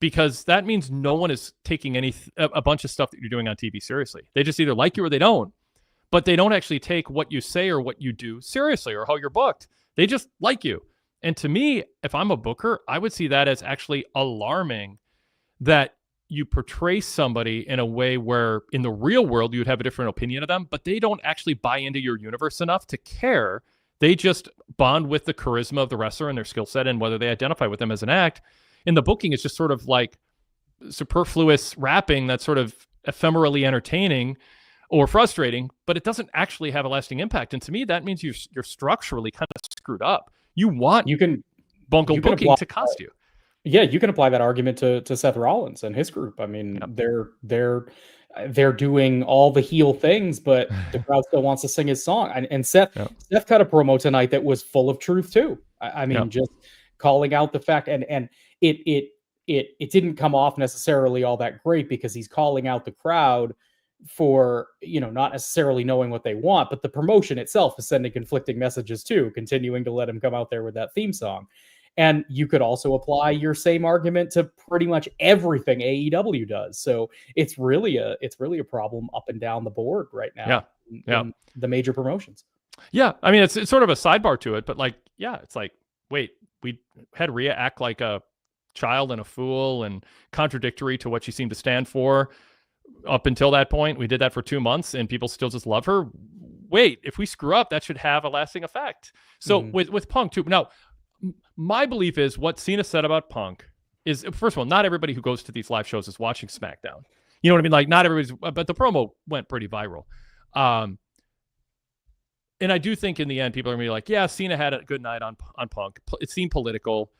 Because that means no one is taking a bunch of stuff that you're doing on TV seriously. They just either like you or they don't. But they don't actually take what you say or what you do seriously or how you're booked. They just like you. And to me, if I'm a booker, I would see that as actually alarming that you portray somebody in a way where in the real world, you'd have a different opinion of them, but they don't actually buy into your universe enough to care. They just bond with the charisma of the wrestler and their skill set and whether they identify with them as an act. And the booking is just sort of like superfluous wrapping that's sort of ephemerally entertaining or frustrating, but it doesn't actually have a lasting impact. And to me, that means you're structurally kind of screwed up. You can bungle booking to cost you. Yeah, you can apply that argument to Seth Rollins and his group. I mean, they're doing all the heel things, but the crowd still wants to sing his song. And Seth cut a promo tonight that was full of truth too. I mean, just calling out the fact, and it didn't come off necessarily all that great because he's calling out the crowd for not necessarily knowing what they want, but the promotion itself is sending conflicting messages too, continuing to let him come out there with that theme song. And you could also apply your same argument to pretty much everything AEW does. So it's really a problem up and down the board right now. In the major promotions. Yeah, I mean it's sort of a sidebar to it, but it's like, wait, we had Rhea act like a child and a fool and contradictory to what she seemed to stand for. Up until that point, we did that for 2 months and people still just love her. Wait, if we screw up, that should have a lasting effect. So with Punk too. Now, my belief is what Cena said about Punk is, first of all, not everybody who goes to these live shows is watching SmackDown. You know what I mean? Like not everybody's, but the promo went pretty viral. And I do think in the end, people are gonna be like, yeah, Cena had a good night on Punk. It seemed political,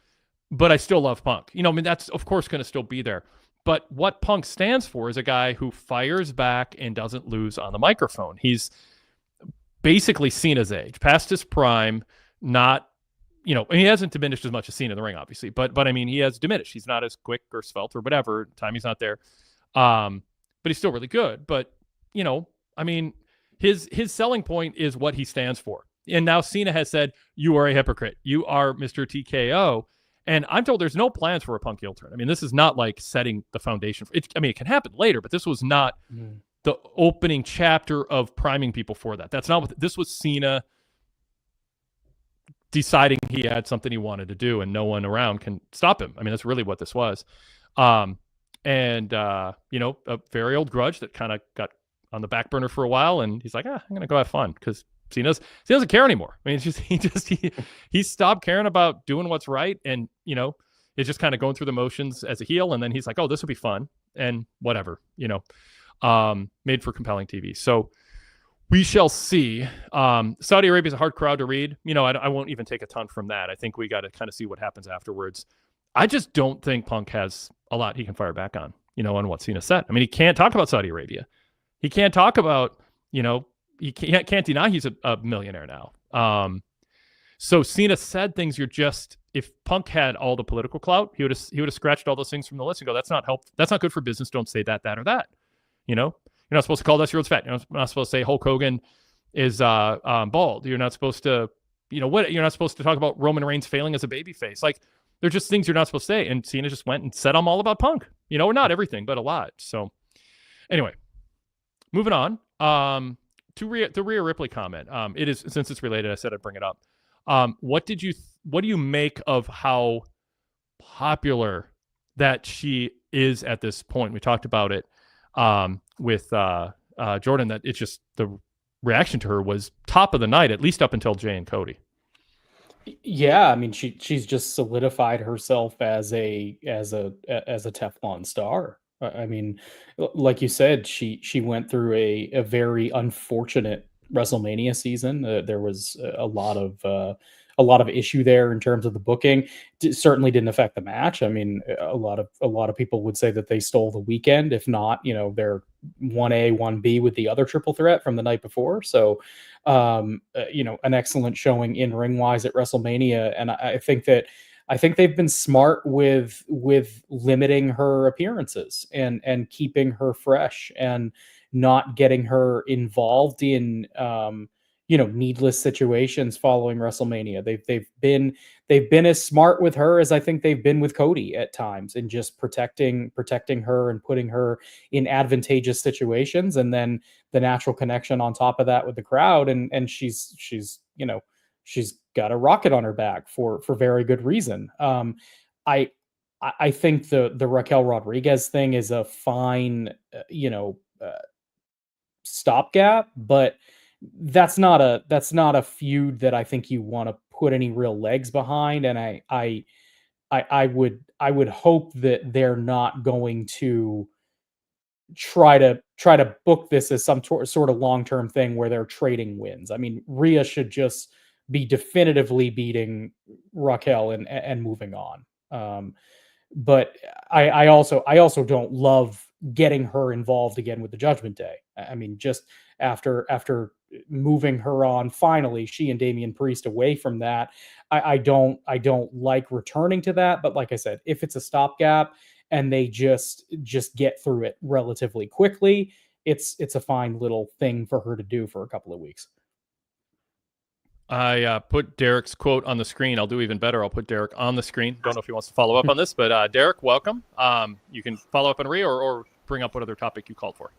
but I still love Punk. I mean, that's of course going to still be there. But what Punk stands for is a guy who fires back and doesn't lose on the microphone. He's basically Cena's age, past his prime, not, and he hasn't diminished as much as Cena in the ring, obviously, but I mean, he has diminished. He's not as quick or svelte or whatever. Time he's not there. But he's still really good. But, I mean, his selling point is what he stands for. And now Cena has said, you are a hypocrite. You are Mr. TKO. And I'm told there's no plans for a Punk heel turn. I mean, this is not like setting the foundation for it. I mean, it can happen later, but this was not the opening chapter of priming people for that. That's not what this was. Cena deciding he had something he wanted to do and no one around can stop him. I mean, that's really what this was. A very old grudge that kind of got on the back burner for a while. And he's like, I'm going to go have fun because Cena doesn't care anymore. I mean, it's just he stopped caring about doing what's right, and it's just kind of going through the motions as a heel. And then he's like, "Oh, this will be fun," and whatever, made for compelling TV. So we shall see. Saudi Arabia is a hard crowd to read. I won't even take a ton from that. I think we got to kind of see what happens afterwards. I just don't think Punk has a lot he can fire back on. On what Cena said. I mean, he can't talk about Saudi Arabia. He can't talk about he can't deny he's a millionaire now. So Cena said things if Punk had all the political clout, he would have scratched all those things from the list and go, that's not good for business. Don't say that or that. You're not supposed to call Dusty Rhodes fat. You're not supposed to say Hulk Hogan is bald. You're not supposed to, you're not supposed to talk about Roman Reigns failing as a babyface. Like, they're just things you're not supposed to say. And Cena just went and said I'm all about Punk. Or not everything, but a lot. So anyway, moving on. To Rhea Ripley comment. It is, since it's related, I said I'd bring it up. What do you make of how popular that she is at this point? We talked about it with Jordan, that it's just the reaction to her was top of the night, at least up until Jay and Cody. Yeah, I mean, she's just solidified herself as a Teflon star. I mean, like you said, she went through a very unfortunate WrestleMania season. There was a lot of issue there in terms of the booking. Certainly didn't affect the match. I mean, a lot of people would say that they stole the weekend, if not, they're 1A, 1B with the other triple threat from the night before. So, an excellent showing in ring wise at WrestleMania, and I think they've been smart with limiting her appearances and keeping her fresh and not getting her involved in needless situations following WrestleMania. They've been as smart with her as I think they've been with Cody at times, and just protecting her and putting her in advantageous situations, and then the natural connection on top of that with the crowd, and she's got a rocket on her back for very good reason. I think the Raquel Rodriguez thing is a fine stopgap, but that's not a feud that I think you want to put any real legs behind. And I would hope that they're not going to try to book this as some sort of long-term thing where they're trading wins. I mean, Rhea should just be definitively beating Raquel and moving on. But I also don't love getting her involved again with the Judgment Day. I mean, just after moving her on, finally, she and Damian Priest away from that, I don't like returning to that. But like I said, if it's a stopgap and they just get through it relatively quickly, it's a fine little thing for her to do for a couple of weeks. I put Derek's quote on the screen. I'll do even better. I'll put Derek on the screen. Don't know if he wants to follow up on this, but Derek, welcome. You can follow up on Rhea or bring up what other topic you called for.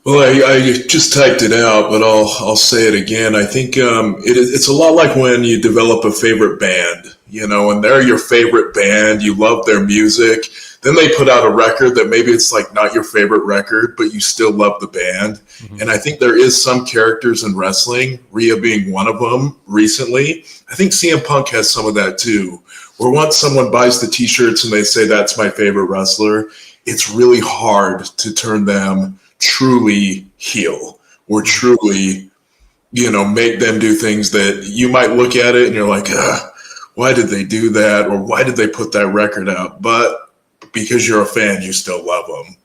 Well, I just typed it out, but I'll say it again. I think it's a lot like when you develop a favorite band, and they're your favorite band. You love their music. Then they put out a record that maybe it's like not your favorite record, but you still love the band. Mm-hmm. And I think there is some characters in wrestling, Rhea being one of them recently. I think CM Punk has some of that too, where once someone buys the t-shirts and they say, that's my favorite wrestler, it's really hard to turn them truly heel or truly, make them do things that you might look at it and you're like, why did they do that? Or why did they put that record out? But because you're a fan, you still love them.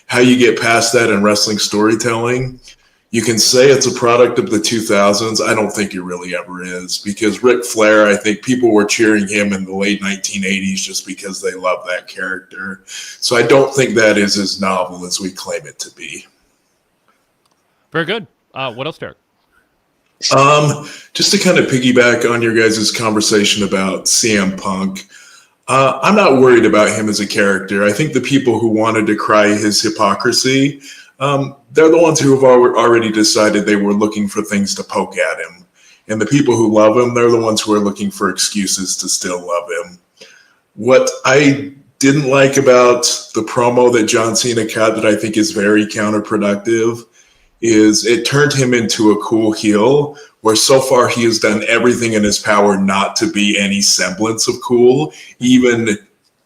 How you get past that in wrestling storytelling, you can say it's a product of the 2000s. I don't think it really ever is, because Ric Flair, I think people were cheering him in the late 1980s just because they love that character. So I don't think that is as novel as we claim it to be. Very good. What else, Derek? Just to kind of piggyback on your guys' conversation about CM Punk, I'm not worried about him as a character. I think the people who wanted to cry his hypocrisy, they're the ones who have already decided they were looking for things to poke at him. And the people who love him, they're the ones who are looking for excuses to still love him. What I didn't like about the promo that John Cena cut that I think is very counterproductive is it turned him into a cool heel, where so far he has done everything in his power not to be any semblance of cool, even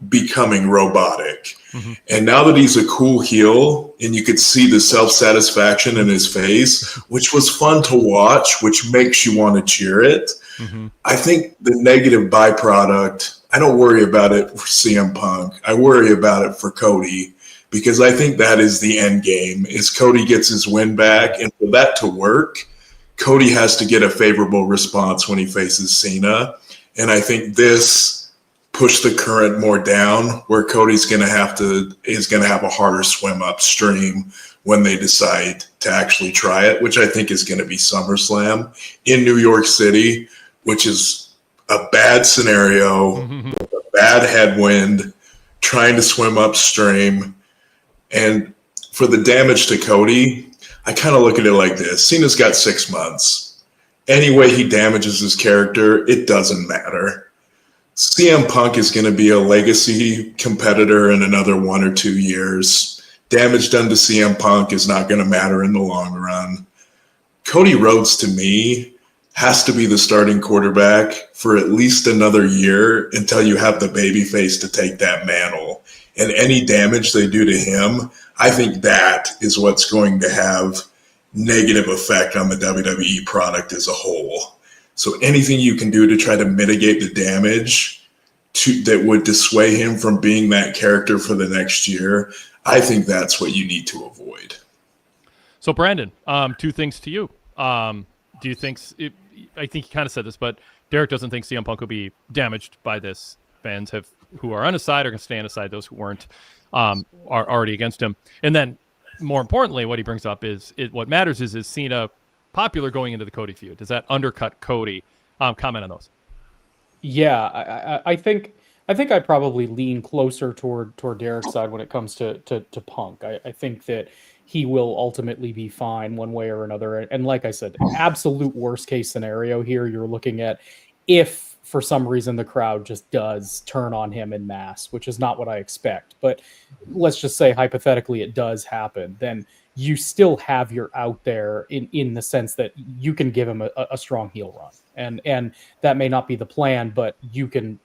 becoming robotic. Mm-hmm. And now that he's a cool heel, and you could see the self-satisfaction in his face, which was fun to watch, which makes you want to cheer it. Mm-hmm. I think the negative byproduct, I don't worry about it for CM Punk. I worry about it for Cody, because I think that is the end game, is Cody gets his win back. And for that to work, Cody has to get a favorable response when he faces Cena. And I think this pushed the current more down, where Cody's is going to have a harder swim upstream when they decide to actually try it, which I think is going to be SummerSlam in New York City, which is a bad scenario, a bad headwind, trying to swim upstream. And for the damage to Cody, I kind of look at it like this. Cena's got 6 months. Any way he damages his character, it doesn't matter. CM Punk is going to be a legacy competitor in another 1 or 2 years. Damage done to CM Punk is not going to matter in the long run. Cody Rhodes, to me, has to be the starting quarterback for at least another year until you have the babyface to take that mantle. And any damage they do to him, I think that is what's going to have negative effect on the WWE product as a whole. So anything you can do to try to mitigate the damage that would dissuade him from being that character for the next year, I think that's what you need to avoid. So, Breandon, 2 things to you. Do you think, I think you kind of said this, but Derek doesn't think CM Punk will be damaged by this. Fans who are on his side are going to stay on his side. Those who weren't are already against him. And then, more importantly, what he brings up is what matters is Cena popular going into the Cody feud? Does that undercut Cody? Comment on those. Yeah, I think I probably lean closer toward Derek's side when it comes to Punk. I think that he will ultimately be fine one way or another. And like I said, absolute worst case scenario here, you're looking at if for some reason the crowd just does turn on him en masse, which is not what I expect. But let's just say hypothetically it does happen, then you still have your out there in the sense that you can give him a strong heel run. And that may not be the plan, but you can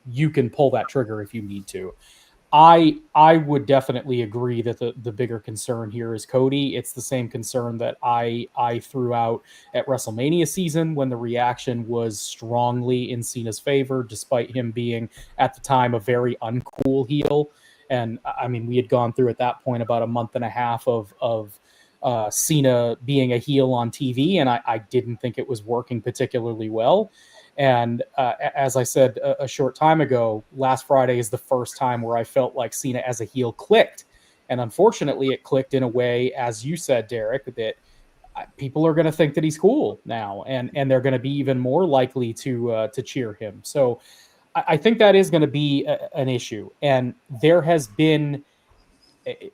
pull that trigger if you need to. I would definitely agree that the bigger concern here is Cody. It's the same concern that I threw out at WrestleMania season when the reaction was strongly in Cena's favor, despite him being at the time a very uncool heel. And I mean, we had gone through at that point about a month and a half of Cena being a heel on TV, and I didn't think it was working particularly well. And as I said a short time ago, last Friday is the first time where I felt like Cena as a heel clicked. And unfortunately, it clicked in a way, as you said, Derek, that people are going to think that he's cool now, and they're going to be even more likely to cheer him. So I think that is going to be an issue. And there has been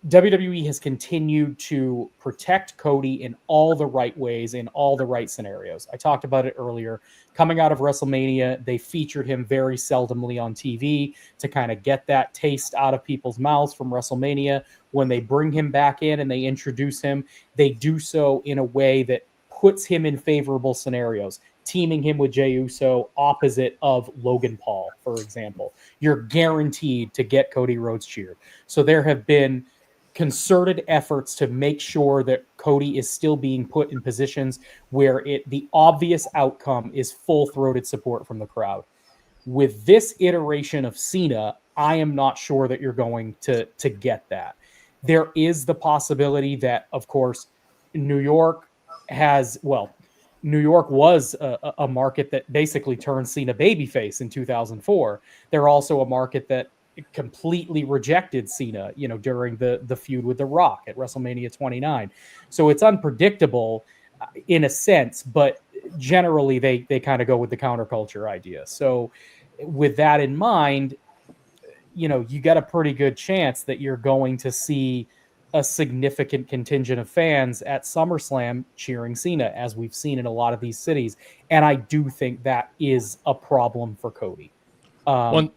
WWE has continued to protect Cody in all the right ways, in all the right scenarios. I talked about it earlier. Coming out of WrestleMania, they featured him very seldomly on TV to kind of get that taste out of people's mouths from WrestleMania. When they bring him back in and they introduce him, they do so in a way that puts him in favorable scenarios, teaming him with Jey Uso opposite of Logan Paul, for example. You're guaranteed to get Cody Rhodes cheered. So there have been concerted efforts to make sure that Cody is still being put in positions where the obvious outcome is full-throated support from the crowd. With this iteration of Cena, I am not sure that you're going to get that. There is the possibility that, of course, New York was a market that basically turned Cena babyface in 2004. They're also a market that completely rejected Cena, during the feud with The Rock at WrestleMania 29. So it's unpredictable in a sense, but generally they kind of go with the counterculture idea. So with that in mind, you got a pretty good chance that you're going to see a significant contingent of fans at SummerSlam cheering Cena, as we've seen in a lot of these cities. And I do think that is a problem for Cody. Go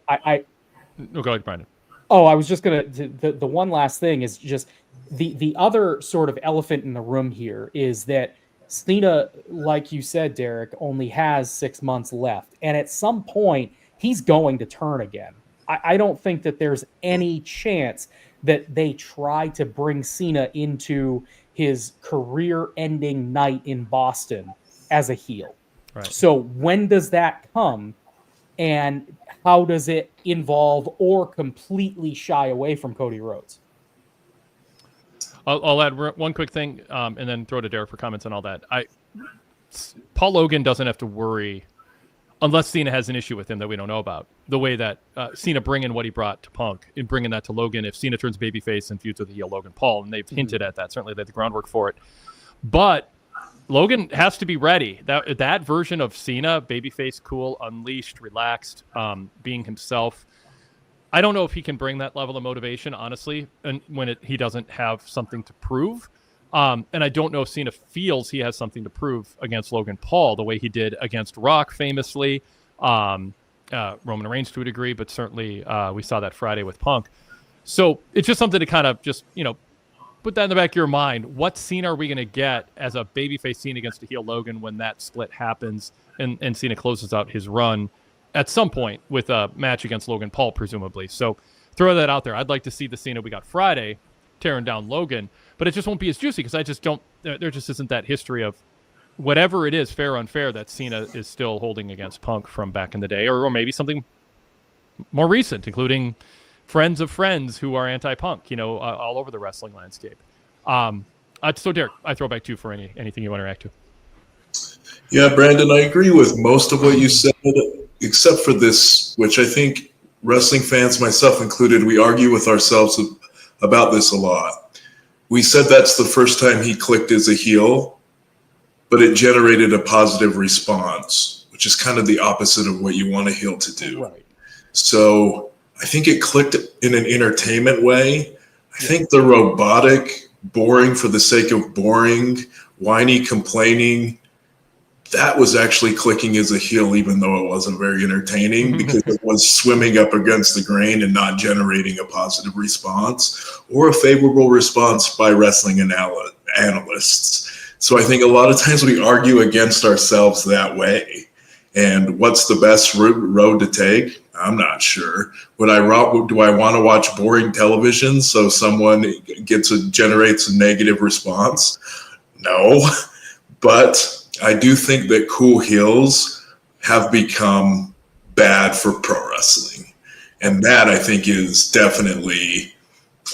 ahead, Brandon. Oh, I was just going to, the one last thing is just the other sort of elephant in the room here is that Cena, like you said, Derek, only has 6 months left. And at some point, he's going to turn again. I don't think that there's any chance that they try to bring Cena into his career-ending night in Boston as a heel. Right. So when does that come? And how does it involve or completely shy away from Cody Rhodes? I'll add one quick thing and then throw to Derek for comments on all that. Paul Logan doesn't have to worry unless Cena has an issue with him that we don't know about. The way that Cena bringing what he brought to Punk and bringing that to Logan, if Cena turns babyface and feuds with the heel Logan Paul, and they've hinted at that. Certainly they had the groundwork for it. But Logan has to be ready. That version of Cena, babyface, cool, unleashed, relaxed, being himself. I don't know if he can bring that level of motivation, honestly, and when he doesn't have something to prove. And I don't know if Cena feels he has something to prove against Logan Paul the way he did against Rock famously, Roman Reigns to a degree, but certainly we saw that Friday with Punk. So it's just something to kind of just, put that in the back of your mind. What Cena are we going to get as a babyface Cena against a heel Logan when that split happens and Cena closes out his run at some point with a match against Logan Paul, presumably. So throw that out there. I'd like to see the Cena we got Friday tearing down Logan, but it just won't be as juicy because I just don't, there just isn't that history of whatever it is, fair or unfair, that Cena is still holding against Punk from back in the day, or maybe something more recent, including friends of friends who are anti-Punk, all over the wrestling landscape. So Derek, I throw back to you for anything you want to react to. Yeah, Breandon, I agree with most of what you said, except for this, which I think wrestling fans, myself included, we argue with ourselves about this a lot. We said that's the first time he clicked as a heel, but it generated a positive response, which is kind of the opposite of what you want a heel to do. Right. So I think it clicked in an entertainment way. I think the robotic, boring for the sake of boring, whiny, complaining, that was actually clicking as a heel, even though it wasn't very entertaining because it was swimming up against the grain and not generating a positive response or a favorable response by wrestling analysts. So I think a lot of times we argue against ourselves that way. And what's the best road to take? I'm not sure. Do I want to watch boring television so someone generates a negative response? No, but I do think that cool heels have become bad for pro wrestling. And that, I think, is definitely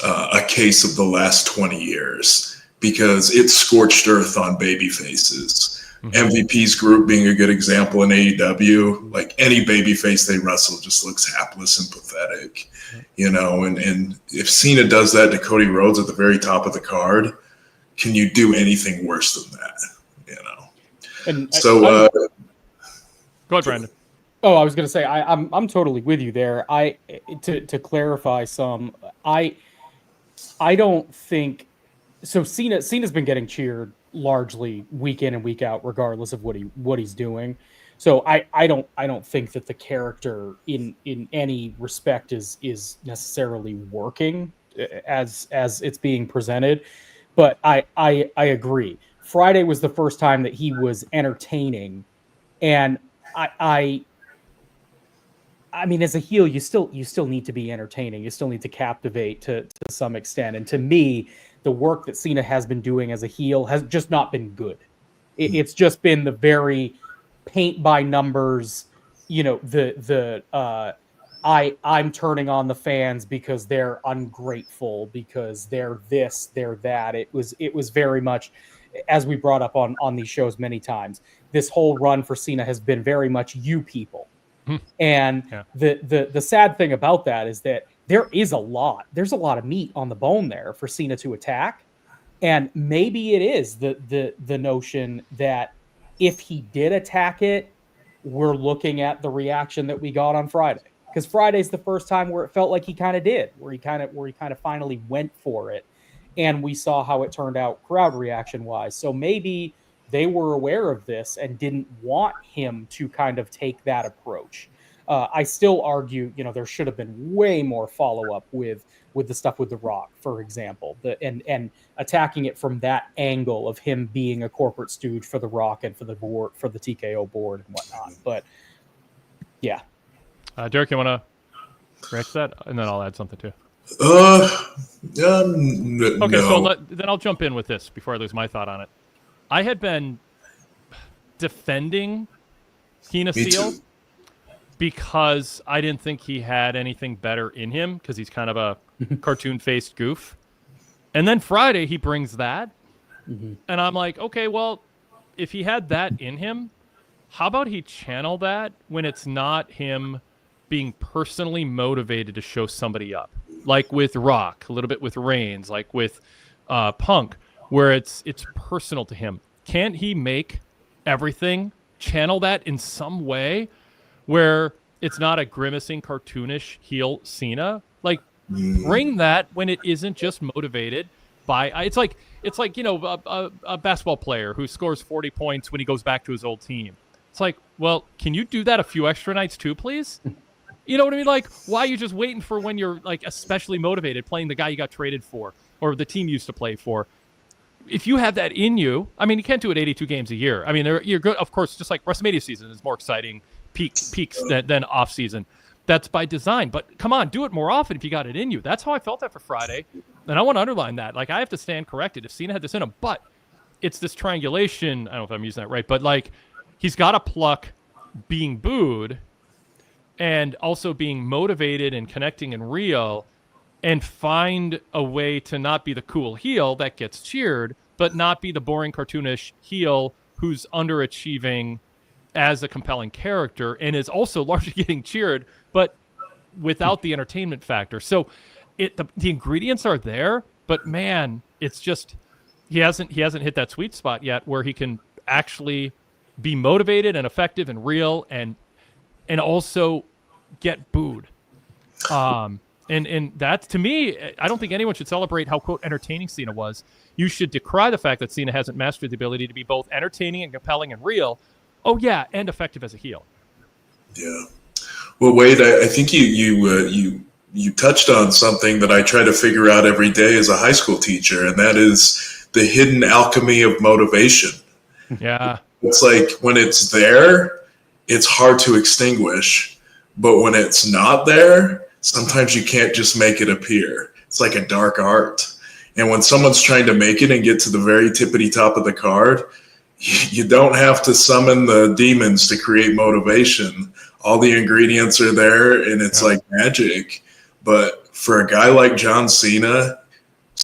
a case of the last 20 years because it's scorched earth on baby faces. MVP's group being a good example in AEW, like any baby face they wrestle just looks hapless and pathetic, and if Cena does that to Cody Rhodes at the very top of the card, can you do anything worse than that? And so go ahead, Breandon. Oh, I was going to say I'm totally with you there. To clarify some, I don't think so. Cena's been getting cheered largely week in and week out, regardless of what he's doing. So I don't think that the character in any respect is necessarily working as it's being presented. But I agree. Friday was the first time that he was entertaining, and I mean, as a heel, you still need to be entertaining. You still need to captivate to some extent. And to me, the work that Cena has been doing as a heel has just not been good. It's just been the very paint by numbers. I'm turning on the fans because they're ungrateful, because they're this, they're that. It was very much, as we brought up on these shows many times, this whole run for Cena has been very much you people. And the sad thing about that is that there's a lot of meat on the bone there for Cena to attack. And maybe it is the notion that if he did attack it, we're looking at the reaction that we got on Friday. Because Friday's the first time where it felt like he kind of did, where he kind of finally went for it. And we saw how it turned out crowd reaction wise. So maybe they were aware of this and didn't want him to kind of take that approach. I still argue, there should have been way more follow-up with the stuff with The Rock, for example, and attacking it from that angle of him being a corporate stooge for The Rock and for the board, for the TKO board and whatnot. But yeah. Derek, you want to react to that? And then I'll add something too. Okay, no. So then I'll jump in with this before I lose my thought on it. I had been defending Hina Seal because I didn't think he had anything better in him because he's kind of a cartoon-faced goof. And then Friday, he brings that. And I'm like, okay, well, if he had that in him, how about he channel that when it's not him being personally motivated to show somebody up, like with Rock, a little bit with Reigns, like with Punk, where it's personal to him. Can't he make everything channel that in some way where it's not a grimacing, cartoonish heel Cena? Like, bring that when it isn't just motivated by. It's like a basketball player who scores 40 points when he goes back to his old team. It's like, well, can you do that a few extra nights too, please? You know what I mean? Like, why are you just waiting for when you're like especially motivated playing the guy you got traded for or the team you used to play for? If you have that in you, I mean, you can't do it 82 games a year. I mean, you're good, of course. Just like WrestleMania season is more exciting, peaks than off season. That's by design. But come on, do it more often if you got it in you. That's how I felt after Friday, and I want to underline that. Like, I have to stand corrected if Cena had this in him, but it's this triangulation. I don't know if I'm using that right, but like, he's got to pluck being booed and also being motivated and connecting and real, and find a way to not be the cool heel that gets cheered, but not be the boring, cartoonish heel who's underachieving as a compelling character and is also largely getting cheered, but without the entertainment factor. So the ingredients are there, but man, it's just he hasn't hit that sweet spot yet where he can actually be motivated and effective and real and also get booed. And that, to me, I don't think anyone should celebrate how, quote, entertaining Cena was. You should decry the fact that Cena hasn't mastered the ability to be both entertaining and compelling and real. Oh, yeah, and effective as a heel. Yeah. Well, Wade, I think you touched on something that I try to figure out every day as a high school teacher, and that is the hidden alchemy of motivation. Yeah. It's like when it's there, it's hard to extinguish. But when it's not there, sometimes you can't just make it appear. It's like a dark art. And when someone's trying to make it and get to the very tippity top of the card, you don't have to summon the demons to create motivation. All the ingredients are there, and it's like magic. But for a guy like John Cena,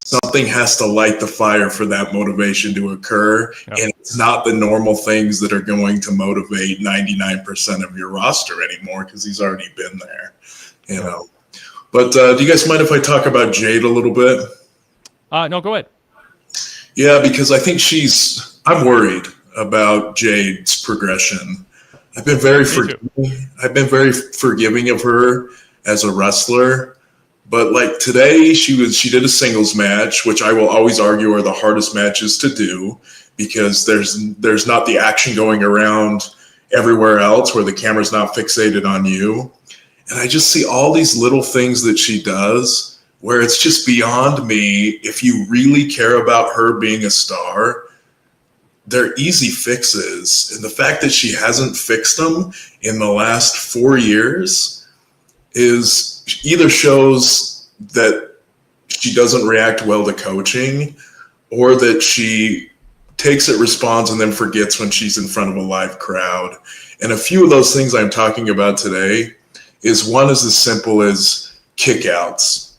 something has to light the fire for that motivation to occur. Yep. And it's not the normal things that are going to motivate 99% of your roster anymore, because he's already been there, you know. But do you guys mind if I talk about Jade a little bit? No, go ahead. Yeah, because I think I'm worried about Jade's progression. I've been very forgiving of her as a wrestler. But like today, she did a singles match, which I will always argue are the hardest matches to do, because there's not the action going around everywhere else where the camera's not fixated on you. And I just see all these little things that she does where it's just beyond me. If you really care about her being a star, they're easy fixes. And the fact that she hasn't fixed them in the last 4 years is either shows that she doesn't react well to coaching, or that she takes it, responds, and then forgets when she's in front of a live crowd. And a few of those things I'm talking about today is one is as simple as kickouts.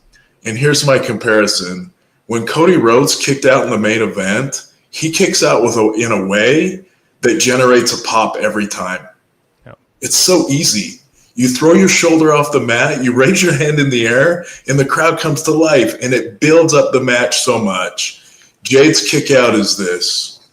And here's my comparison. When Cody Rhodes kicked out in the main event, he kicks out in a way that generates a pop every time. Yep. It's so easy. You throw your shoulder off the mat, you raise your hand in the air, and the crowd comes to life, and it builds up the match so much. Jade's kick out is this.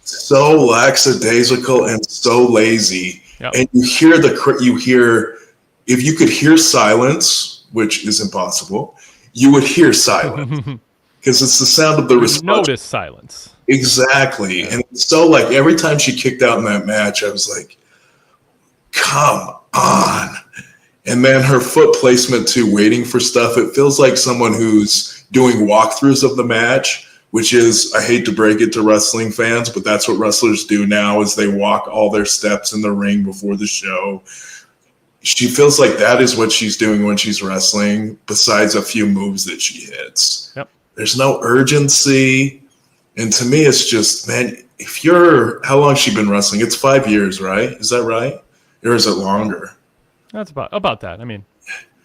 So lackadaisical and so lazy. Yep. And you hear if you could hear silence, which is impossible, you would hear silence. Because it's the sound of the response. Notice silence. Exactly. Yeah. And so like every time she kicked out in that match, I was like, come on. And then her foot placement too, waiting for stuff. It feels like someone who's doing walkthroughs of the match, which is, I hate to break it to wrestling fans, but that's what wrestlers do now, is they walk all their steps in the ring before the show. She feels like that is what she's doing when she's wrestling, besides a few moves that she hits. Yep. There's no urgency. And to me, it's just, man, how long has she been wrestling? It's 5 years, right? Is that right? Or is it longer? That's about that. I mean,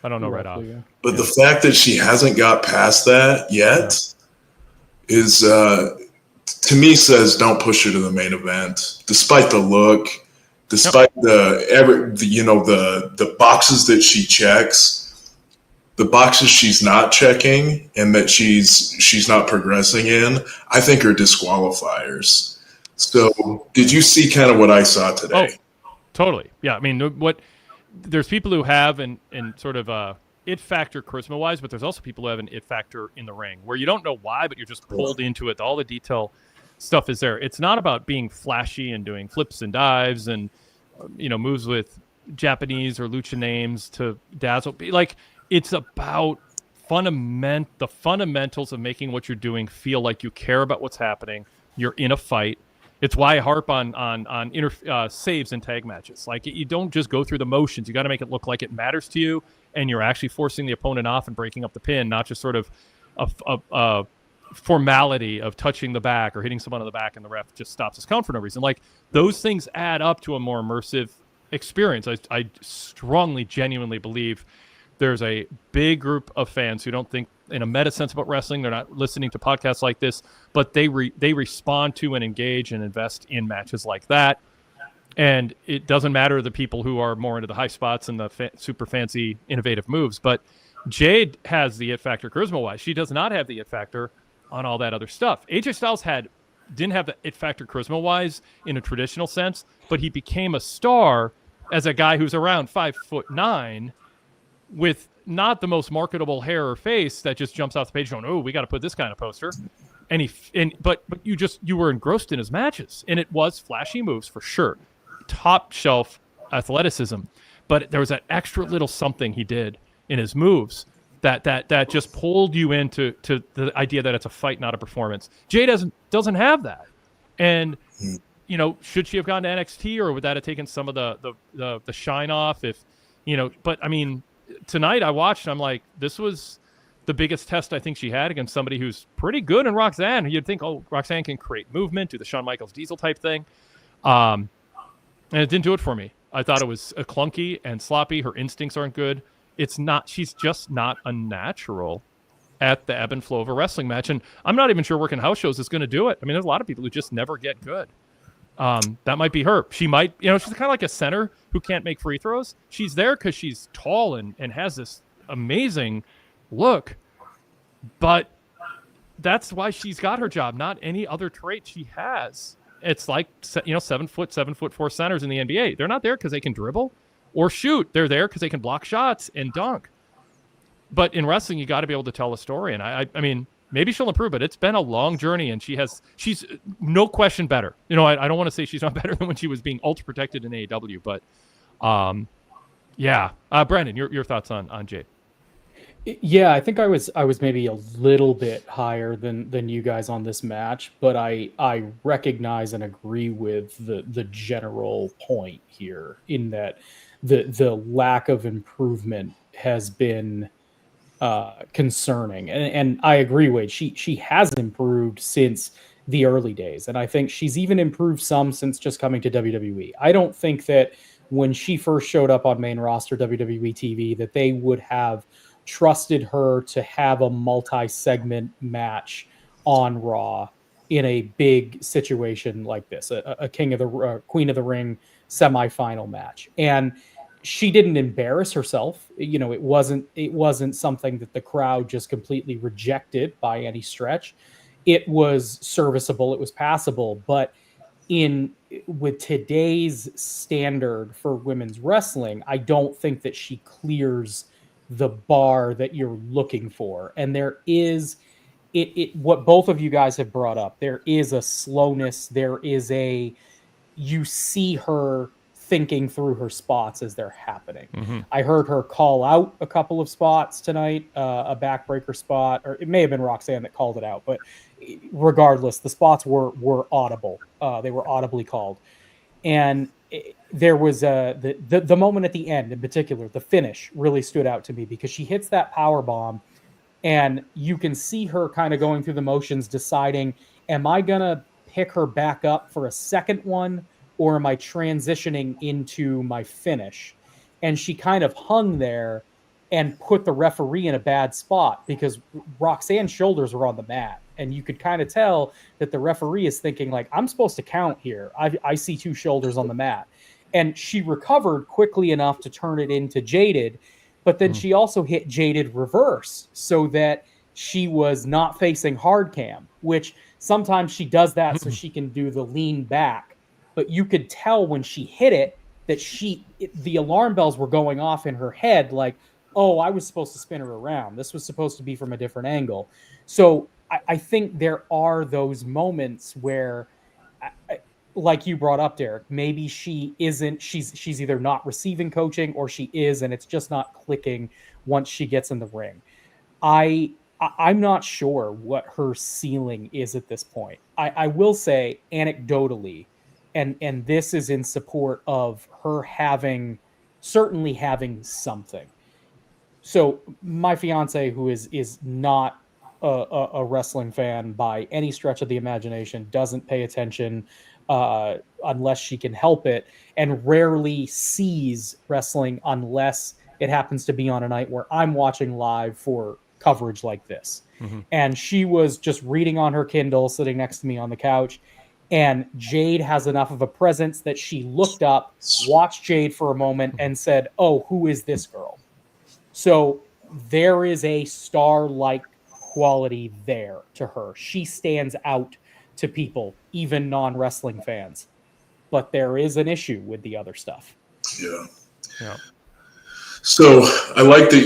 I don't know right off. But the fact that she hasn't got past that yet is, to me says don't push her to the main event, despite the look, despite the boxes that she checks, the boxes she's not checking, and that she's not progressing in, I think are disqualifiers. So, did you see kind of what I saw today? Oh, totally. Yeah, I mean, there's people who have and sort of it factor charisma wise, but there's also people who have an it factor in the ring where you don't know why, but you're just pulled into it. All the detail stuff is there. It's not about being flashy and doing flips and dives and moves with Japanese or lucha names to dazzle. Like, it's about the fundamentals of making what you're doing feel like you care about what's happening. You're in a fight. It's why I harp on saves in tag matches. Like, you don't just go through the motions. You got to make it look like it matters to you, and you're actually forcing the opponent off and breaking up the pin, not just sort of a formality of touching the back or hitting someone on the back and the ref just stops his count for no reason. Like, those things add up to a more immersive experience. I strongly, genuinely believe there's a big group of fans who don't think in a meta sense about wrestling. They're not listening to podcasts like this, but they respond to and engage and invest in matches like that. And it doesn't matter the people who are more into the high spots and the super fancy, innovative moves. But Jade has the it factor charisma-wise. She does not have the it factor on all that other stuff. AJ Styles didn't have the it factor charisma-wise in a traditional sense, but he became a star as a guy who's around 5'9", with not the most marketable hair or face that just jumps off the page going, oh, we got to put this kind of poster. But you were engrossed in his matches, and it was flashy moves for sure. Top shelf athleticism, but there was that extra little something he did in his moves that just pulled you into the idea that it's a fight, not a performance. Jade doesn't have that. And should she have gone to NXT, or would that have taken some of the shine off? But I mean, tonight I watched, I'm like, this was the biggest test I think she had against somebody who's pretty good in Roxanne. You'd think, oh, Roxanne can create movement, do the Shawn Michaels Diesel type thing. And it didn't do it for me. I thought it was clunky and sloppy. Her instincts aren't good. She's just not a natural at the ebb and flow of a wrestling match. And I'm not even sure working house shows is going to do it. I mean, there's a lot of people who just never get good. That might be her. She might, she's kind of like a center who can't make free throws. She's there because she's tall and has this amazing look. But that's why she's got her job, not any other trait she has. It's like, 7'4" centers in the NBA. They're not there because they can dribble or shoot. They're there because they can block shots and dunk. But in wrestling, you got to be able to tell a story. And I mean, maybe she'll improve, but it's been a long journey, and she's no question better. I don't want to say she's not better than when she was being ultra protected in AEW, but yeah. Breandon, your thoughts on Jade? Yeah, I think I was maybe a little bit higher than you guys on this match, but I recognize and agree with the general point here, in that the lack of improvement has been concerning, and I agree, Wade. She has improved since the early days, and I think she's even improved some since just coming to WWE. I don't think that when she first showed up on main roster WWE TV that they would have trusted her to have a multi-segment match on Raw in a big situation like this, a Queen of the Ring semifinal match. And she didn't embarrass herself. It wasn't something that the crowd just completely rejected by any stretch. It was serviceable. It was passable. But with today's standard for women's wrestling, I don't think that she clears the bar that you're looking for. And there is what both of you guys have brought up. There is a slowness. You see her thinking through her spots as they're happening. Mm-hmm. I heard her call out a couple of spots tonight, a backbreaker spot, or it may have been Roxanne that called it out, but regardless, the spots were audible. They were audibly called. And there was the moment at the end in particular, the finish really stood out to me, because she hits that power bomb and you can see her kind of going through the motions, deciding, am I going to pick her back up for a second one, or am I transitioning into my finish? And she kind of hung there and put the referee in a bad spot, because Roxanne's shoulders were on the mat. And you could kind of tell that the referee is thinking like, I'm supposed to count here. I see 2 shoulders on the mat. And she recovered quickly enough to turn it into Jaded, but then she also hit Jaded reverse so that she was not facing hard cam, which sometimes she does that so she can do the lean back. But you could tell when she hit it that the alarm bells were going off in her head like, oh, I was supposed to spin her around. This was supposed to be from a different angle. So I think there are those moments where, like you brought up, Derek, maybe she's either not receiving coaching or she is, and it's just not clicking once she gets in the ring. I'm not sure what her ceiling is at this point. I will say anecdotally, and this is in support of her certainly having something. So my fiance, who is not a wrestling fan by any stretch of the imagination, doesn't pay attention unless she can help it, and rarely sees wrestling unless it happens to be on a night where I'm watching live for coverage like this. And she was just reading on her Kindle sitting next to me on the couch, and Jade has enough of a presence that she looked up, watched Jade for a moment, and said, oh, who is this girl? So there is a star-like quality there to her. She stands out to people, even non-wrestling fans. But there is an issue with the other stuff. Yeah. So I like that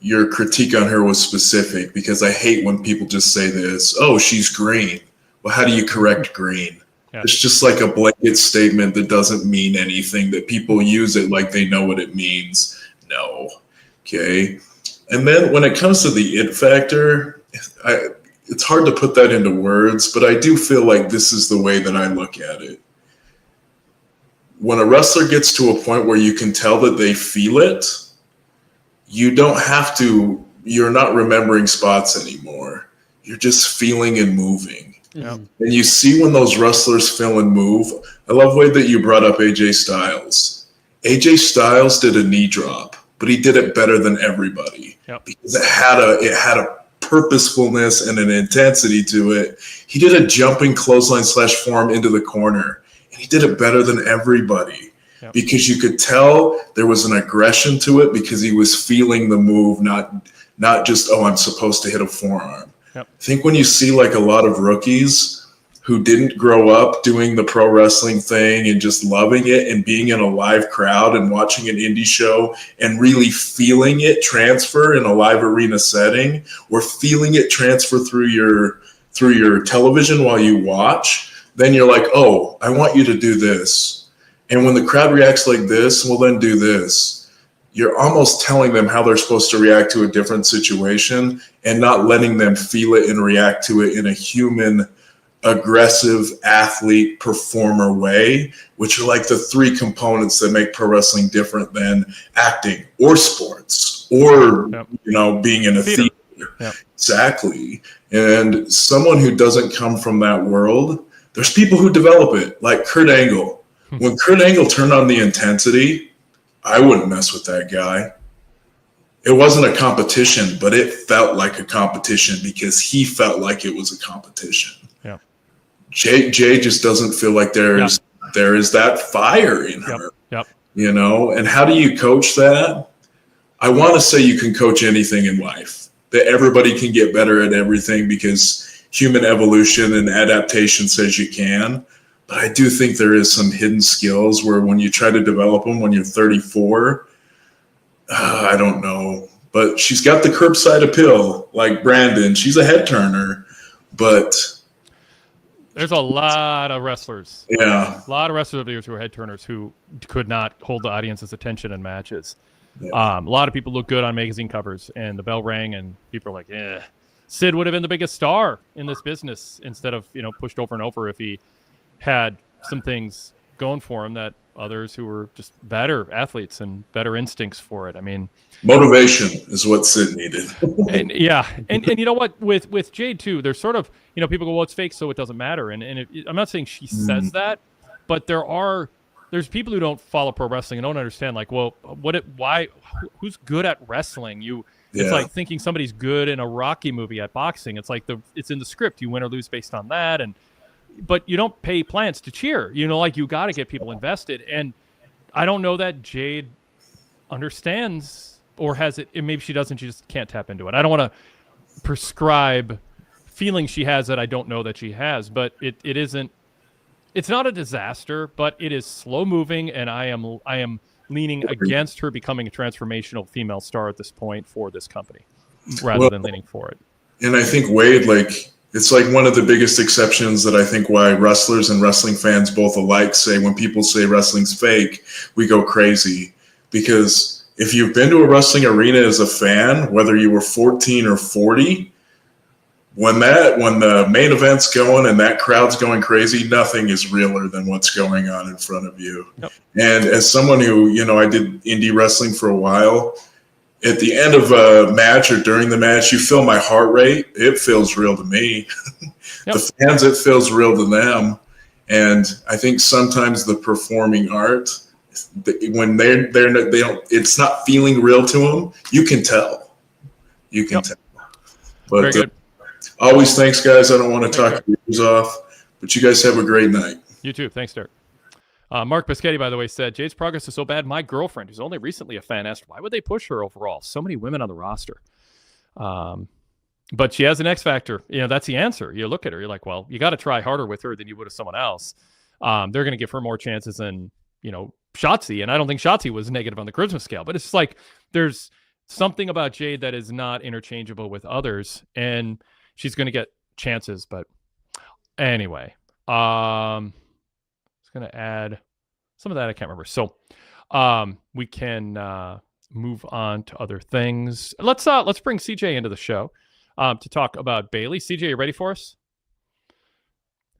your critique on her was specific, because I hate when people just say this, oh, she's green. Well, how do you correct green? Yeah. It's just like a blanket statement that doesn't mean anything, that people use it like they know what it means. No. Okay. And then when it comes to the it factor, it's hard to put that into words, but I do feel like this is the way that I look at it. When a wrestler gets to a point where you can tell that they feel it, you're not remembering spots anymore. You're just feeling and moving. Yeah. And you see when those wrestlers feel and move. I love, Wade, that you brought up AJ Styles. AJ Styles did a knee drop, but he did it better than everybody. Yep. Because it had a purposefulness and an intensity to it. He did a jumping clothesline / form into the corner, and he did it better than everybody. Yep. Because you could tell there was an aggression to it, because he was feeling the move, not just, oh, I'm supposed to hit a forearm. Yep. I think when you see like a lot of rookies who didn't grow up doing the pro wrestling thing and just loving it and being in a live crowd and watching an indie show and really feeling it transfer in a live arena setting, or feeling it transfer through your television while you watch, then you're like, oh, I want you to do this. And when the crowd reacts like this, well, then do this. You're almost telling them how they're supposed to react to a different situation, and not letting them feel it and react to it in a human, aggressive athlete performer way, which are like the 3 components that make pro wrestling different than acting or sports or, being in a theater. Yep. Exactly. And someone who doesn't come from that world, there's people who develop it, like Kurt Angle. When Kurt Angle turned on the intensity, I wouldn't mess with that guy. It wasn't a competition, but it felt like a competition because he felt like it was a competition. Yeah. Jay just doesn't feel like there is that fire in her. Yep. And how do you coach that? I want to say you can coach anything in life, that everybody can get better at everything because human evolution and adaptation says you can. But I do think there is some hidden skills where when you try to develop them when you're 34, I don't know. But she's got the curbside appeal, like Breandon. She's a head turner, but there's a lot of wrestlers. Yeah. A lot of wrestlers who are head turners who could not hold the audience's attention in matches. Yeah. A lot of people look good on magazine covers, and the bell rang, and people are like, "Yeah, Sid would have been the biggest star in this business instead of pushed over and over if he had some things going for him that others who were just better athletes and better instincts for it." I mean, motivation is what Sid needed. and you know what, with Jade too, there's sort of, people go, well, it's fake, so it doesn't matter. And I'm not saying she says that, but there's people who don't follow pro wrestling and don't understand, like, well, why, who's good at wrestling? It's like thinking somebody's good in a Rocky movie at boxing. It's like it's in the script. You win or lose based on that, but you don't pay plants to cheer. You know, like you got to get people invested. And I don't know that Jade understands or has it. Maybe she doesn't. She just can't tap into it. I don't want to prescribe feelings she has that I don't know that she has. But it isn't. It's not a disaster, but it is slow moving, and I am leaning against her becoming a transformational female star at this point for this company, rather than leaning for it. And I think Wade, it's like one of the biggest exceptions that I think why wrestlers and wrestling fans both alike say when people say wrestling's fake, we go crazy. Because if you've been to a wrestling arena as a fan, whether you were 14 or 40, when the main event's going and that crowd's going crazy, nothing is realer than what's going on in front of you. Yep. And as someone who, I did indie wrestling for a while, at the end of a match or during the match, you feel my heart rate. It feels real to me. Yep. The fans, it feels real to them. And I think sometimes the performing art, when they don't, it's not feeling real to them. You can tell. Tell. But very good. Always thanks, guys. I don't want to talk your ears off, but you guys have a great night. You too. Thanks, Derek. Mark Biscetti, by the way, said, Jade's progress is so bad, my girlfriend, who's only recently a fan, asked, why would they push her overall? So many women on the roster. But she has an X factor. That's the answer. You look at her, you're like, well, you got to try harder with her than you would with someone else. They're going to give her more chances than, Shotzi. And I don't think Shotzi was negative on the charisma scale, but it's just like there's something about Jade that is not interchangeable with others. And she's going to get chances, but anyway, I was going to add some of that. I can't remember. So we can move on to other things. Let's bring CJ into the show to talk about Bayley. CJ, you ready for us?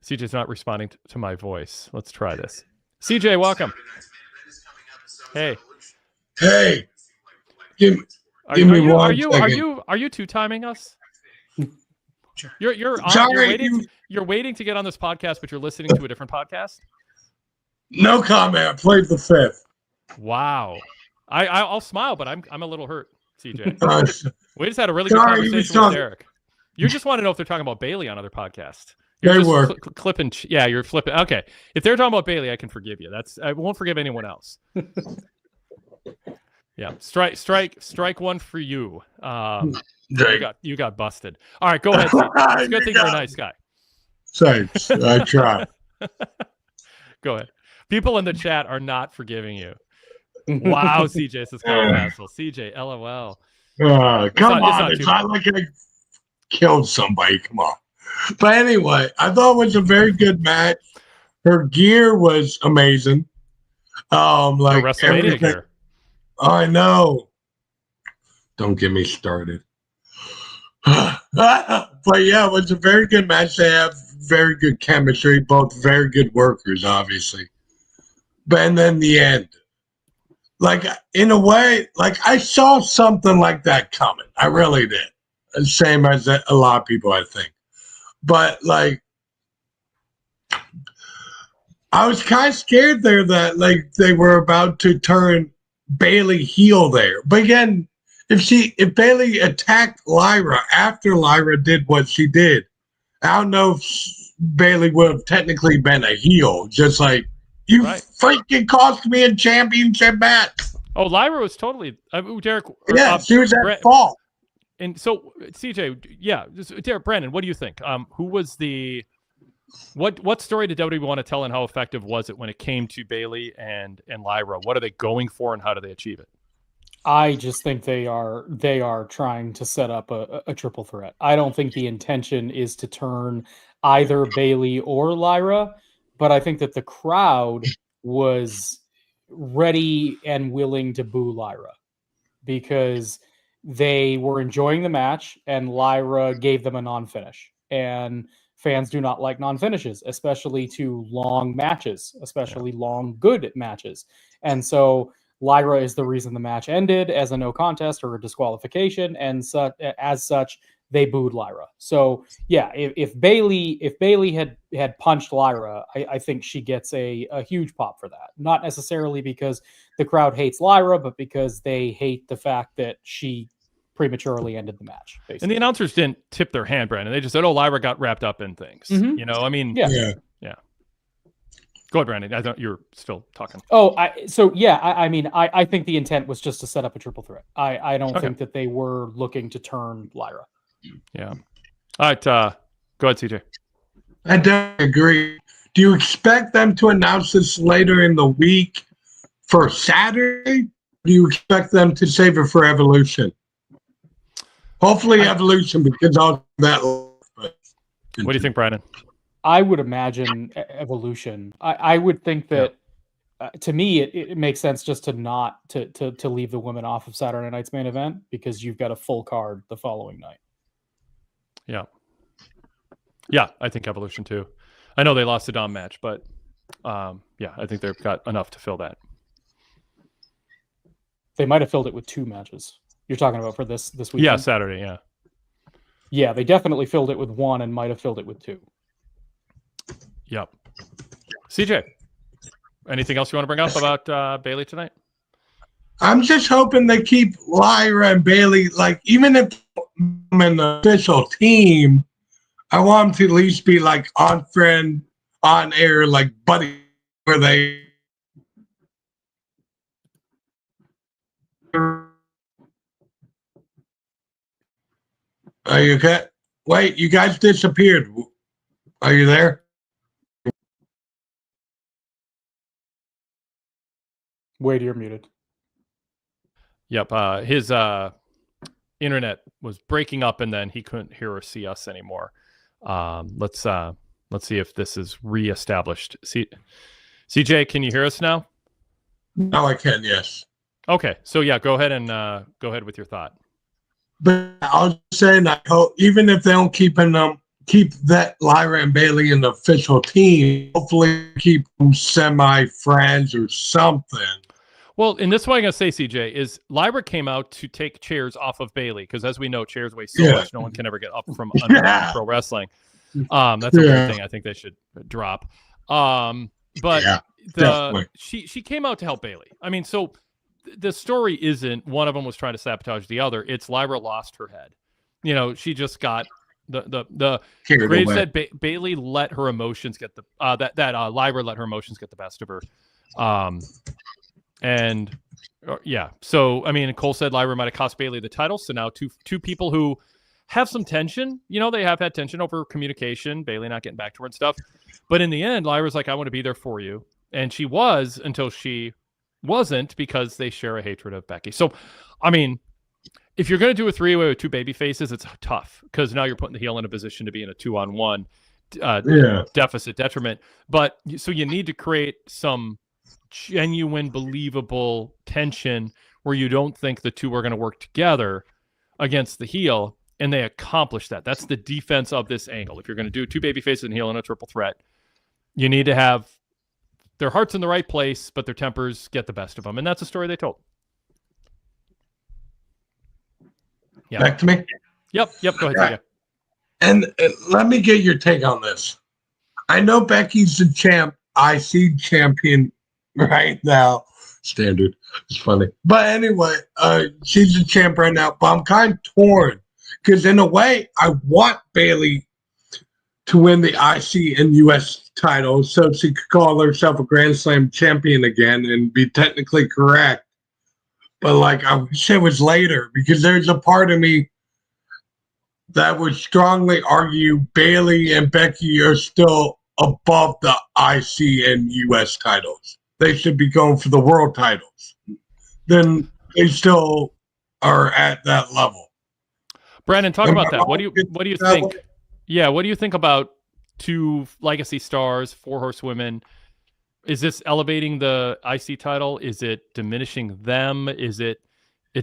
CJ's not responding to my voice. Let's try this. CJ, welcome. Hey. Give me one second. Are you two-timing us? You're waiting to get on this podcast, but you're listening to a different podcast? No comment. I played the fifth. Wow. I'll smile, but I'm a little hurt, CJ. We just had a really good conversation with Derek. You just want to know if they're talking about Bayley on other podcasts. You're just clipping. Yeah, you're flipping. Okay. If they're talking about Bayley, I can forgive you. I won't forgive anyone else. Yeah. Strike one for you. You got busted. All right, go ahead. It's a good thing you're a nice guy. Thanks. I try. Go ahead. People in the chat are not forgiving you. Wow, CJ says Castle. CJ, LOL. Come on. It's not like I killed somebody. Come on. But anyway, I thought it was a very good match. Her gear was amazing. Like WrestleMania gear. I know. Don't get me started. But yeah, it was a very good match. They have very good chemistry, both very good workers, obviously. But and then the end. Like, in a way, like I saw something like that coming. I really did. Same as a lot of people, I think. But like, I was kind of scared there that like they were about to turn Bayley heel there. But again, if Bayley attacked Lyra after Lyra did what she did, I don't know if Bayley would have technically been a heel. Just like, you freaking cost me a championship match. Oh, Lyra was totally Derek. Yeah, she was at fault. And so, CJ, yeah, Derek, Breandon, what do you think? Who was the what story did WWE want to tell, and how effective was it when it came to Bayley and Lyra? What are they going for, and how do they achieve it? I just think they are trying to set up a triple threat. I don't think the intention is to turn either Bayley or Lyra, but I think that the crowd was ready and willing to boo Lyra because they were enjoying the match and Lyra gave them a non-finish. And fans do not like non-finishes, especially to long matches, especially long, good matches. And so Lyra is the reason the match ended as a no contest or a disqualification, and as such, they booed Lyra. So yeah, if Bayley had punched Lyra, I think she gets a huge pop for that. Not necessarily because the crowd hates Lyra, but because they hate the fact that she prematurely ended the match. Basically. And the announcers didn't tip their hand, Breandon. They just said, "Oh, Lyra got wrapped up in things." Mhm. You know, I mean, Yeah. Go ahead, Breandon. I thought you were still talking. Oh, I mean, I think the intent was just to set up a triple threat. I don't think that they were looking to turn Lyra. Yeah. All right. Go ahead, CJ. I don't agree. Do you expect them to announce this later in the week for Saturday? Do you expect them to save it for Evolution? Hopefully Evolution, because all that. What do you think, Breandon? I would imagine Evolution. I would think that to me it makes sense just to not to leave the women off of Saturday night's main event because you've got a full card the following night. Yeah, I think Evolution too. I know they lost the Dom match, but I think they've got enough to fill that. They might have filled it with 2 matches. You're talking about for this weekend? Yeah, Saturday, yeah. Yeah, they definitely filled it with 1 and might have filled it with 2. Yep. CJ, anything else you want to bring up about Bayley tonight? I'm just hoping they keep Lyra and Bayley, like, even if I'm in the official team, I want them to at least be like on air, like buddy, where they. Are you okay? Wait, you guys disappeared. Are you there? Wade, you're muted. Yep. His internet was breaking up, and then he couldn't hear or see us anymore. Let's see if this is reestablished. CJ, can you hear us now? Now I can, yes. Okay, so yeah, go ahead with your thought. But I was saying, I hope even if they don't keep that Lyra and Bayley in the official team, hopefully keep them semi-friends or something. Well, and this is what I'm going to say, CJ, is Lyra came out to take chairs off of Bayley, because as we know, chairs weigh so much, no one can ever get up from under pro wrestling. That's a weird thing I think they should drop. But she came out to help Bayley. I mean, so the story isn't one of them was trying to sabotage the other. It's Lyra lost her head. You know, she just got the Graves said Bayley let her emotions get the Lyra let her emotions get the best of her. So I mean, Cole said Lyra might have cost Bayley the title. So now two people who have some tension. You know, they have had tension over communication, Bayley not getting back to her and stuff. But in the end, Lyra's like, I want to be there for you. And she was until she wasn't, because they share a hatred of Becky. So, I mean, if you're going to do a 3-way with 2 baby faces, it's tough, because now you're putting the heel in a position to be in a 2-on-1 deficit detriment. But so you need to create some genuine, believable tension where you don't think the two are going to work together against the heel, and they accomplish that. That's the defense of this angle. If you're going to do 2 baby faces and heel in a triple threat, you need to have their hearts in the right place, but their tempers get the best of them, and that's a story they told. Yeah. Back to me? Yep, go ahead. Right. And let me get your take on this. I know Becky's the IC champion right now. Standard. It's funny. But anyway, she's the champ right now. But I'm kind of torn, because in a way, I want Bayley to win the IC and US title so she could call herself a Grand Slam champion again and be technically correct. But like, I wish it was later, because there's a part of me that would strongly argue Bayley and Becky are still above the IC and US titles. They should be going for the world titles. Then they still are at that level. Brandon, talk about that. What do you think? Yeah, what do you think about 2 legacy stars, 4 horsewomen? Is this elevating the IC title? Is it diminishing them? Is it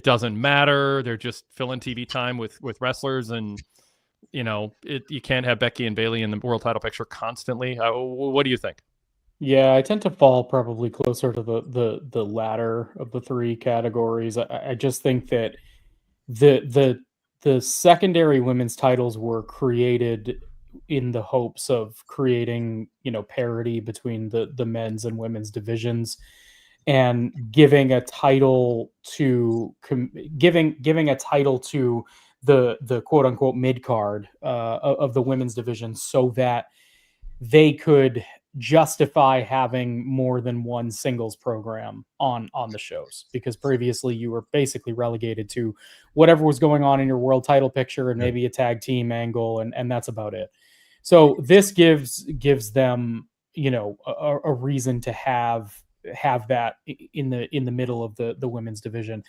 doesn't matter? They're just filling TV time with wrestlers, and you know, you can't have Becky and Bayley in the world title picture constantly. What do you think? Yeah, I tend to fall probably closer to the latter of the 3 categories. I just think that the secondary women's titles were created in the hopes of creating, you know, parity between the men's and women's divisions. and giving a title to giving a title to the quote unquote mid card of the women's division, so that they could justify having more than one singles program on the shows, because previously you were basically relegated to whatever was going on in your world title picture and maybe a tag team angle, and that's about it. So this gives them, you know, a reason to have that in the middle of the women's division.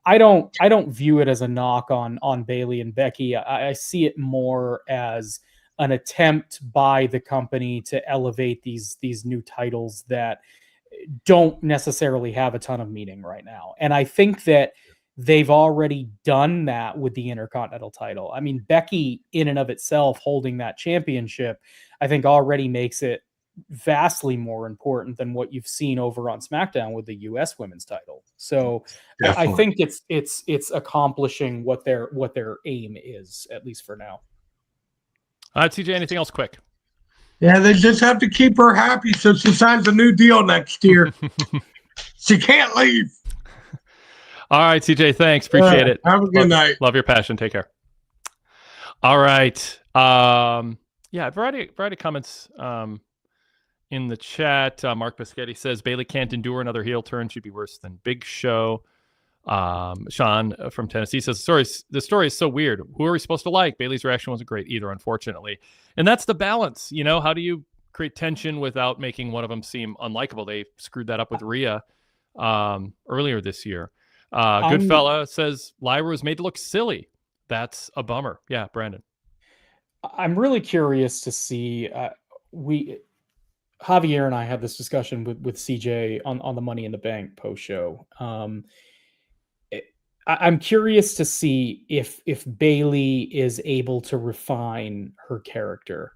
I don't view it as a knock on Bayley and Becky. I see it more as an attempt by the company to elevate these new titles that don't necessarily have a ton of meaning right now. And I think that they've already done that with the Intercontinental title. I mean, Becky in and of itself holding that championship, I think already makes it vastly more important than what you've seen over on SmackDown with the US women's title. So I think it's accomplishing what their aim is, at least for now. TJ, anything else quick? Yeah, they just have to keep her happy so she signs a new deal next year. She can't leave. All right, TJ, thanks. Appreciate it. Have a good night. Love your passion. Take care. All right. Yeah, variety of comments in the chat. Mark Biscotti says Bayley can't endure another heel turn. She'd be worse than Big Show. Sean from Tennessee says the story is so weird. Who are we supposed to like? Bayley's reaction wasn't great either, unfortunately. And that's the balance. You know, how do you create tension without making one of them seem unlikable? They screwed that up with Rhea earlier this year. Goodfella says Lyra was made to look silly. That's a bummer. Yeah, Breandon. I'm really curious to see. Javier and I had this discussion with CJ on the Money in the Bank post show. I'm curious to see if Bayley is able to refine her character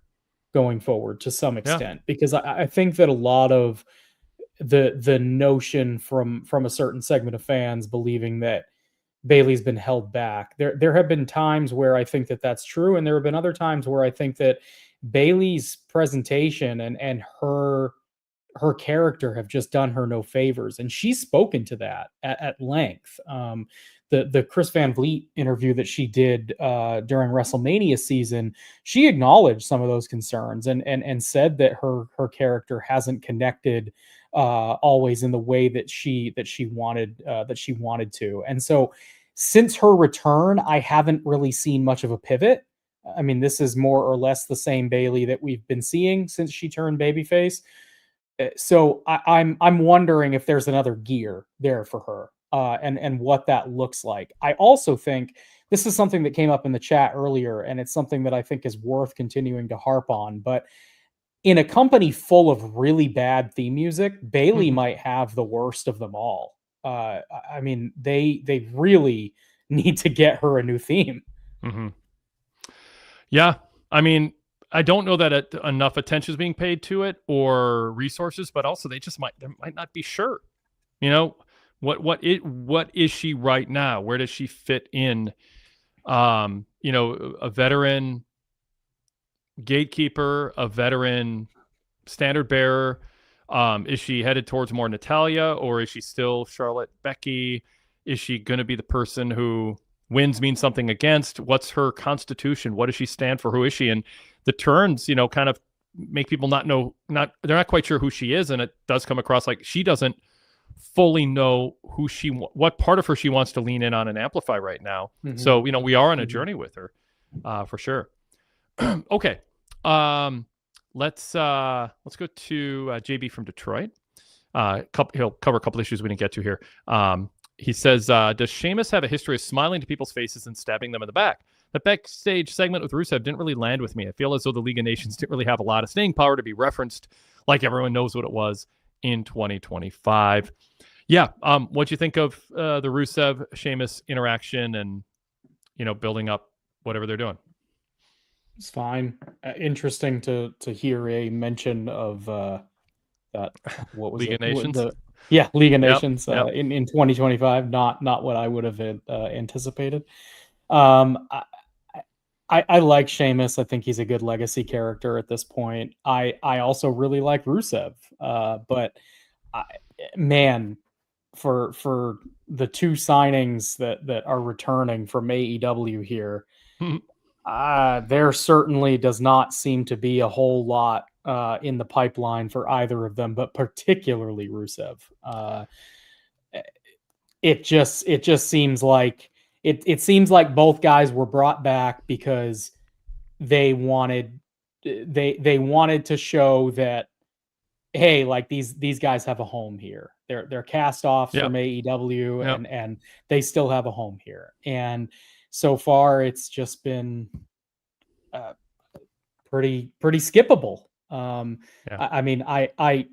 going forward to some extent, because I think that a lot of the notion from a certain segment of fans believing that Bayley's been held back. There have been times where I think that that's true, and there have been other times where I think that Bayley's presentation and her character have just done her no favors, and she's spoken to that at length. The Chris Van Vliet interview that she did during WrestleMania season, she acknowledged some of those concerns and said that her character hasn't connected always in the way that she wanted to. And so since her return, I haven't really seen much of a pivot. I mean, this is more or less the same Bayley that we've been seeing since she turned babyface. So I'm wondering if there's another gear there for her. And what that looks like. I also think this is something that came up in the chat earlier, and it's something that I think is worth continuing to harp on. But in a company full of really bad theme music, Bayley might have the worst of them all. I mean, they really need to get her a new theme. Mm-hmm. Yeah, I mean, I don't know that enough attention is being paid to it or resources, but also they might not be sure. You know. What is she right now? Where does she fit in? You know, a veteran gatekeeper, a veteran standard bearer. Is she headed towards more Natalya, or is she still Charlotte, Becky? Is she going to be the person who wins means something against? What's her constitution? What does she stand for? Who is she? And the turns, you know, kind of make people they're not quite sure who she is, and it does come across like she doesn't fully know what part of her she wants to lean in on and amplify right now. Mm-hmm. So, you know, we are on a journey with her, for sure. Okay. Let's go to JB from Detroit. He'll cover a couple issues we didn't get to here. He says, does Sheamus have a history of smiling to people's faces and stabbing them in the back? The backstage segment with Rusev didn't really land with me. I feel as though the League of Nations didn't really have a lot of staying power to be referenced like everyone knows what it was in 2025. Yeah. What'd you think of the Rusev Sheamus interaction and, you know, building up whatever they're doing? It's fine. Interesting to hear a mention of that. What was League of Nations? League of Nations yep. In 2025. Not what I would have anticipated. I like Sheamus. I think he's a good legacy character at this point. I also really like Rusev, but man, for the two signings that are returning from AEW here, there certainly does not seem to be a whole lot in the pipeline for either of them, but particularly Rusev. It just seems like it seems like both guys were brought back because they wanted to show that, hey, like these guys have a home here. They're cast offs from AEW, and they still have a home here. And so far, it's just been pretty skippable. I mean, I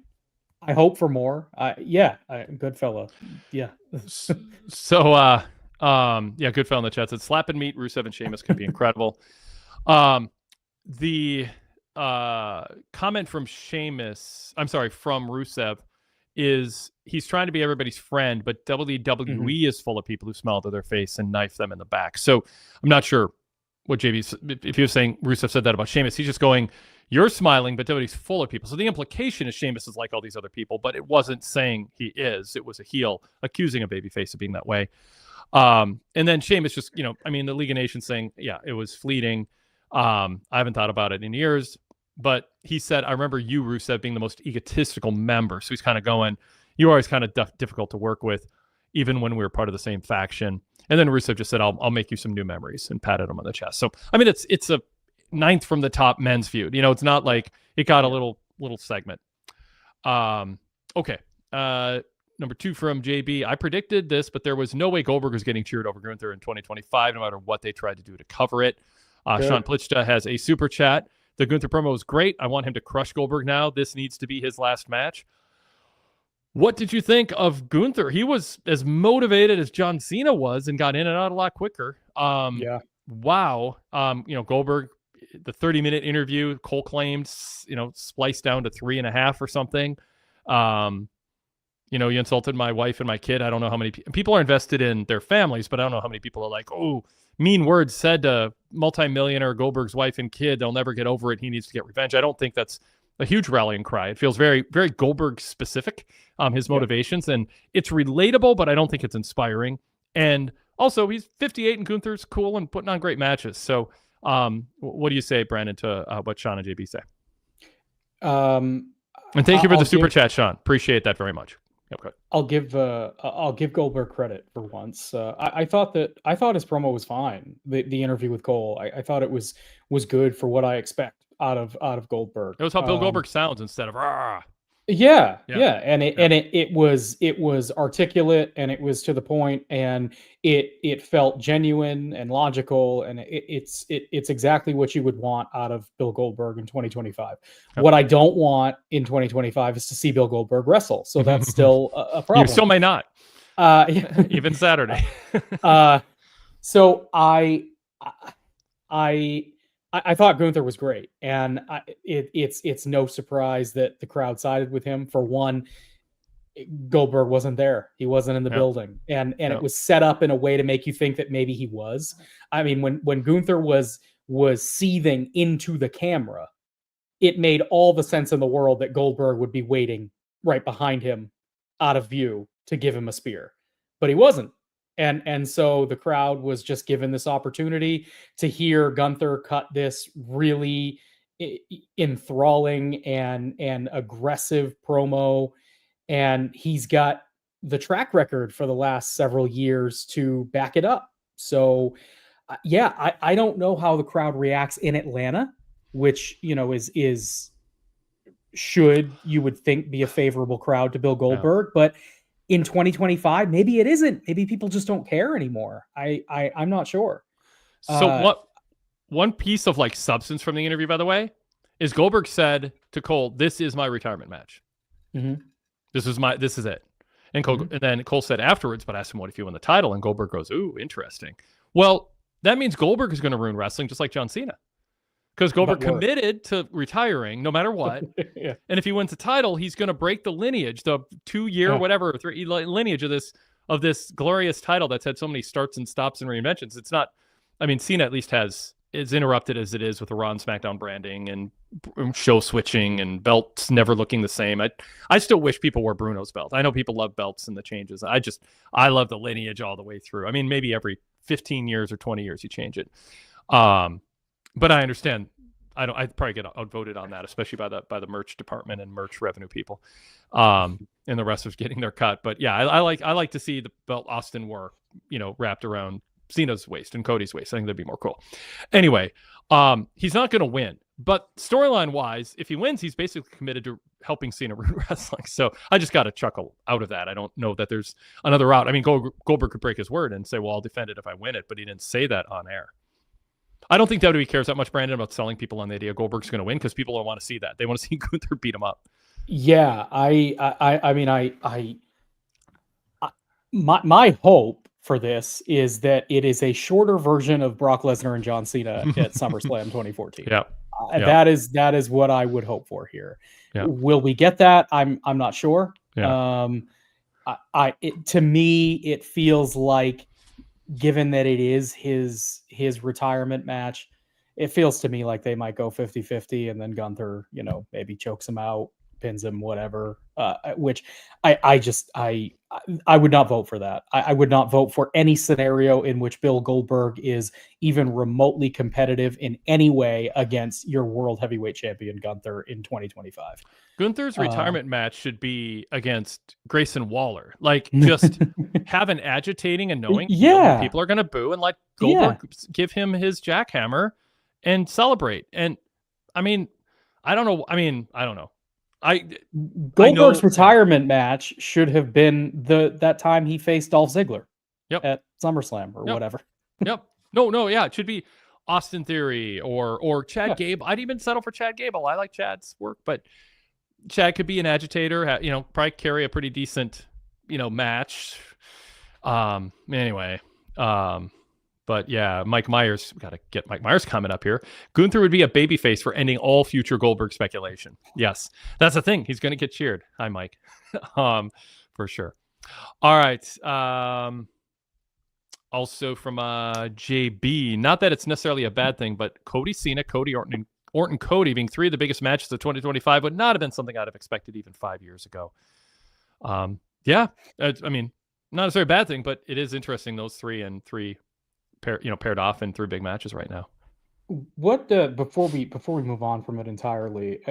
hope for more. Good fella. Yeah. So good fella in the chat said slap and meet Rusev and Sheamus could be incredible. The comment from Rusev is he's trying to be everybody's friend, but WWE is full of people who smile to their face and knife them in the back. So I'm not sure what JB, if he was saying Rusev said that about Sheamus, he's just going, you're smiling, but WWE's full of people. So the implication is Sheamus is like all these other people, but it wasn't saying he is. It was a heel accusing a babyface of being that way. And then Sheamus just, the League of Nations saying, yeah, it was fleeting. I haven't thought about it in years, but he said, I remember you, Rusev, being the most egotistical member. So he's kind of going, you were always kind of difficult to work with, even when we were part of the same faction. And then Rusev just said, I'll make you some new memories, and patted him on the chest. So, I mean, it's a ninth from the top men's feud. It's not like it got a little segment. Okay. Number 2 from JB. I predicted this, but there was no way Goldberg was getting cheered over Gunther in 2025, no matter what they tried to do to cover it. Sean Plichta has a super chat. The Gunther promo was great. I want him to crush Goldberg now. This needs to be his last match. What did you think of Gunther? He was as motivated as John Cena was and got in and out a lot quicker. Wow. Goldberg, the 30-minute interview, Cole claimed, spliced down to 3.5 or something. You insulted my wife and my kid. I don't know how many people are invested in their families, but I don't know how many people are like, oh, mean words said to multimillionaire Goldberg's wife and kid. They'll never get over it. He needs to get revenge. I don't think that's a huge rallying cry. It feels very, very Goldberg specific, his motivations, and it's relatable, but I don't think it's inspiring. And also, he's 58 and Gunther's cool and putting on great matches. So what do you say, Breandon, to what Sean and JB say? And thank you for the super chat, Sean. Appreciate that very much. Okay. I'll give Goldberg credit for once. I thought his promo was fine. The interview with Cole, I thought it was good for what I expect out of Goldberg. It was how Bill Goldberg sounds instead of rah. Yeah. And it was articulate, and it was to the point, and it felt genuine and logical, and it's exactly what you would want out of Bill Goldberg in 2025. Okay. What I don't want in 2025 is to see Bill Goldberg wrestle. So that's still a problem. You still may not. Even Saturday. So I thought Gunther was great, and it's no surprise that the crowd sided with him. For one, Goldberg wasn't there; he wasn't in the building, and it was set up in a way to make you think that maybe he was. I mean, when Gunther was seething into the camera, it made all the sense in the world that Goldberg would be waiting right behind him, out of view, to give him a spear, but he wasn't. And so the crowd was just given this opportunity to hear Gunther cut this really enthralling and aggressive promo. And he's got the track record for the last several years to back it up. So, I don't know how the crowd reacts in Atlanta, which, is should, you would think, be a favorable crowd to Bill Goldberg. But in 2025, maybe it isn't. Maybe people just don't care anymore. I'm not sure. So one piece of substance from the interview, by the way, is Goldberg said to Cole, "This is my retirement match. Mm-hmm. This is it." And Cole, and then Cole said afterwards, but asked him, "What if you win the title?" And Goldberg goes, "Ooh, interesting." Well, that means Goldberg is going to ruin wrestling, just like John Cena. Because Goldberg committed to retiring no matter what. Yeah. And if he wins the title, he's going to break the lineage, the 2-year, whatever, lineage of this glorious title that's had so many starts and stops and reinventions. It's not, Cena at least has as interrupted as it is with the Raw and SmackDown branding and show switching and belts never looking the same, I still wish people wore Bruno's belt. I know people love belts and the changes. I love the lineage all the way through. I mean, maybe every 15 years or 20 years you change it. But I understand. I'd probably get outvoted on that, especially by the merch department and merch revenue people, and the wrestlers getting their cut. But yeah, I like to see the belt Austin wore, wrapped around Cena's waist and Cody's waist. I think that'd be more cool. Anyway, he's not going to win, but storyline wise, if he wins, he's basically committed to helping Cena ruin wrestling. So I just got to chuckle out of that. I don't know that there's another route. I mean, Goldberg could break his word and say, well, I'll defend it if I win it, but he didn't say that on air. I don't think WWE cares that much, Breandon, about selling people on the idea Goldberg's going to win, because people don't want to see that. They want to see Gunther beat him up. Yeah, my hope for this is that it is a shorter version of Brock Lesnar and John Cena at SummerSlam 2014. Yeah. That is what I would hope for here. Yeah. Will we get that? I'm not sure. Yeah. To me, it feels like, given that it is his retirement match, it feels to me like they might go 50-50, and then Gunther, maybe chokes him out, pins him, whatever. Which I would not vote for that. I would not vote for any scenario in which Bill Goldberg is even remotely competitive in any way against your world heavyweight champion Gunther in 2025. Gunther's retirement match should be against Grayson Waller. Like, just have an agitating and knowing people are going to boo, and let Goldberg give him his jackhammer and celebrate. And I mean, I don't know. Goldberg's retirement match should have been that time he faced Dolph Ziggler at SummerSlam or whatever. No, yeah, it should be Austin Theory or Chad Gable. I'd even settle for Chad Gable. I like Chad's work, but Chad could be an agitator, probably carry a pretty decent, match. Anyway, but yeah, Mike Myers, got to get Mike Myers' comment up here. Gunther would be a babyface for ending all future Goldberg speculation. Yes, that's the thing. He's going to get cheered. Hi, Mike. For sure. All right. Also from JB, not that it's necessarily a bad thing, but Cody Cena, Cody Orton Cody being three of the biggest matches of 2025 would not have been something I'd have expected even 5 years ago. Not necessarily a bad thing, but it is interesting, those three paired off in three big matches right now. What before we move on from it entirely,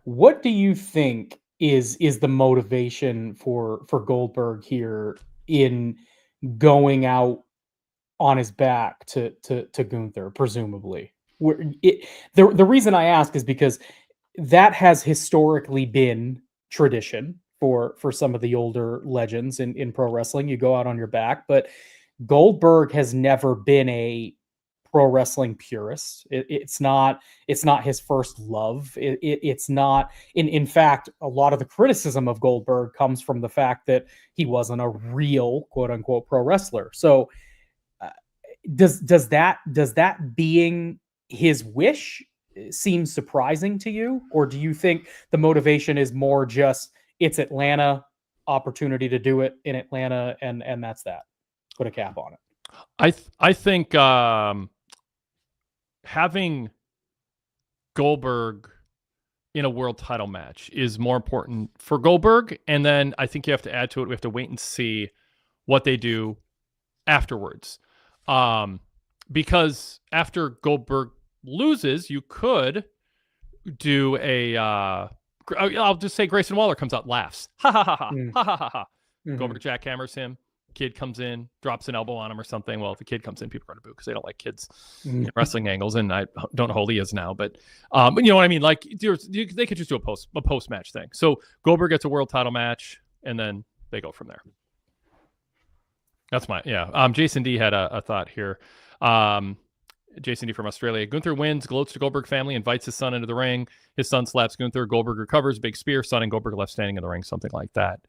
what do you think is the motivation for Goldberg here in going out on his back to Gunther, presumably? The reason I ask is because that has historically been tradition for some of the older legends in pro wrestling. You go out on your back, but Goldberg has never been a pro wrestling purist. It's not his first love. It's not. In fact, a lot of the criticism of Goldberg comes from the fact that he wasn't a real quote unquote pro wrestler. So does that being his wish seem surprising to you, or do you think the motivation is more just it's Atlanta, opportunity to do it in Atlanta, and that's that? Put a cap on it. I think having Goldberg in a world title match is more important for Goldberg, and then I think you have to add to it, we have to wait and see what they do afterwards. Because after Goldberg loses, you could do I'll just say Grayson Waller comes out, laughs. Ha ha ha ha. Ha ha ha ha. Goldberg jackhammers him. Kid comes in, drops an elbow on him or something. Well, if a kid comes in, people are going to boo because they don't like kids in wrestling angles, and I don't know how old he is now, but you know what I mean? Like, they could just do a post-match thing. So Goldberg gets a world title match, and then they go from there. That's Jason D had a thought here. Jason D from Australia. Gunther wins, gloats to Goldberg family, invites his son into the ring. His son slaps Gunther. Goldberg recovers, big spear. Son and Goldberg left standing in the ring, something like that.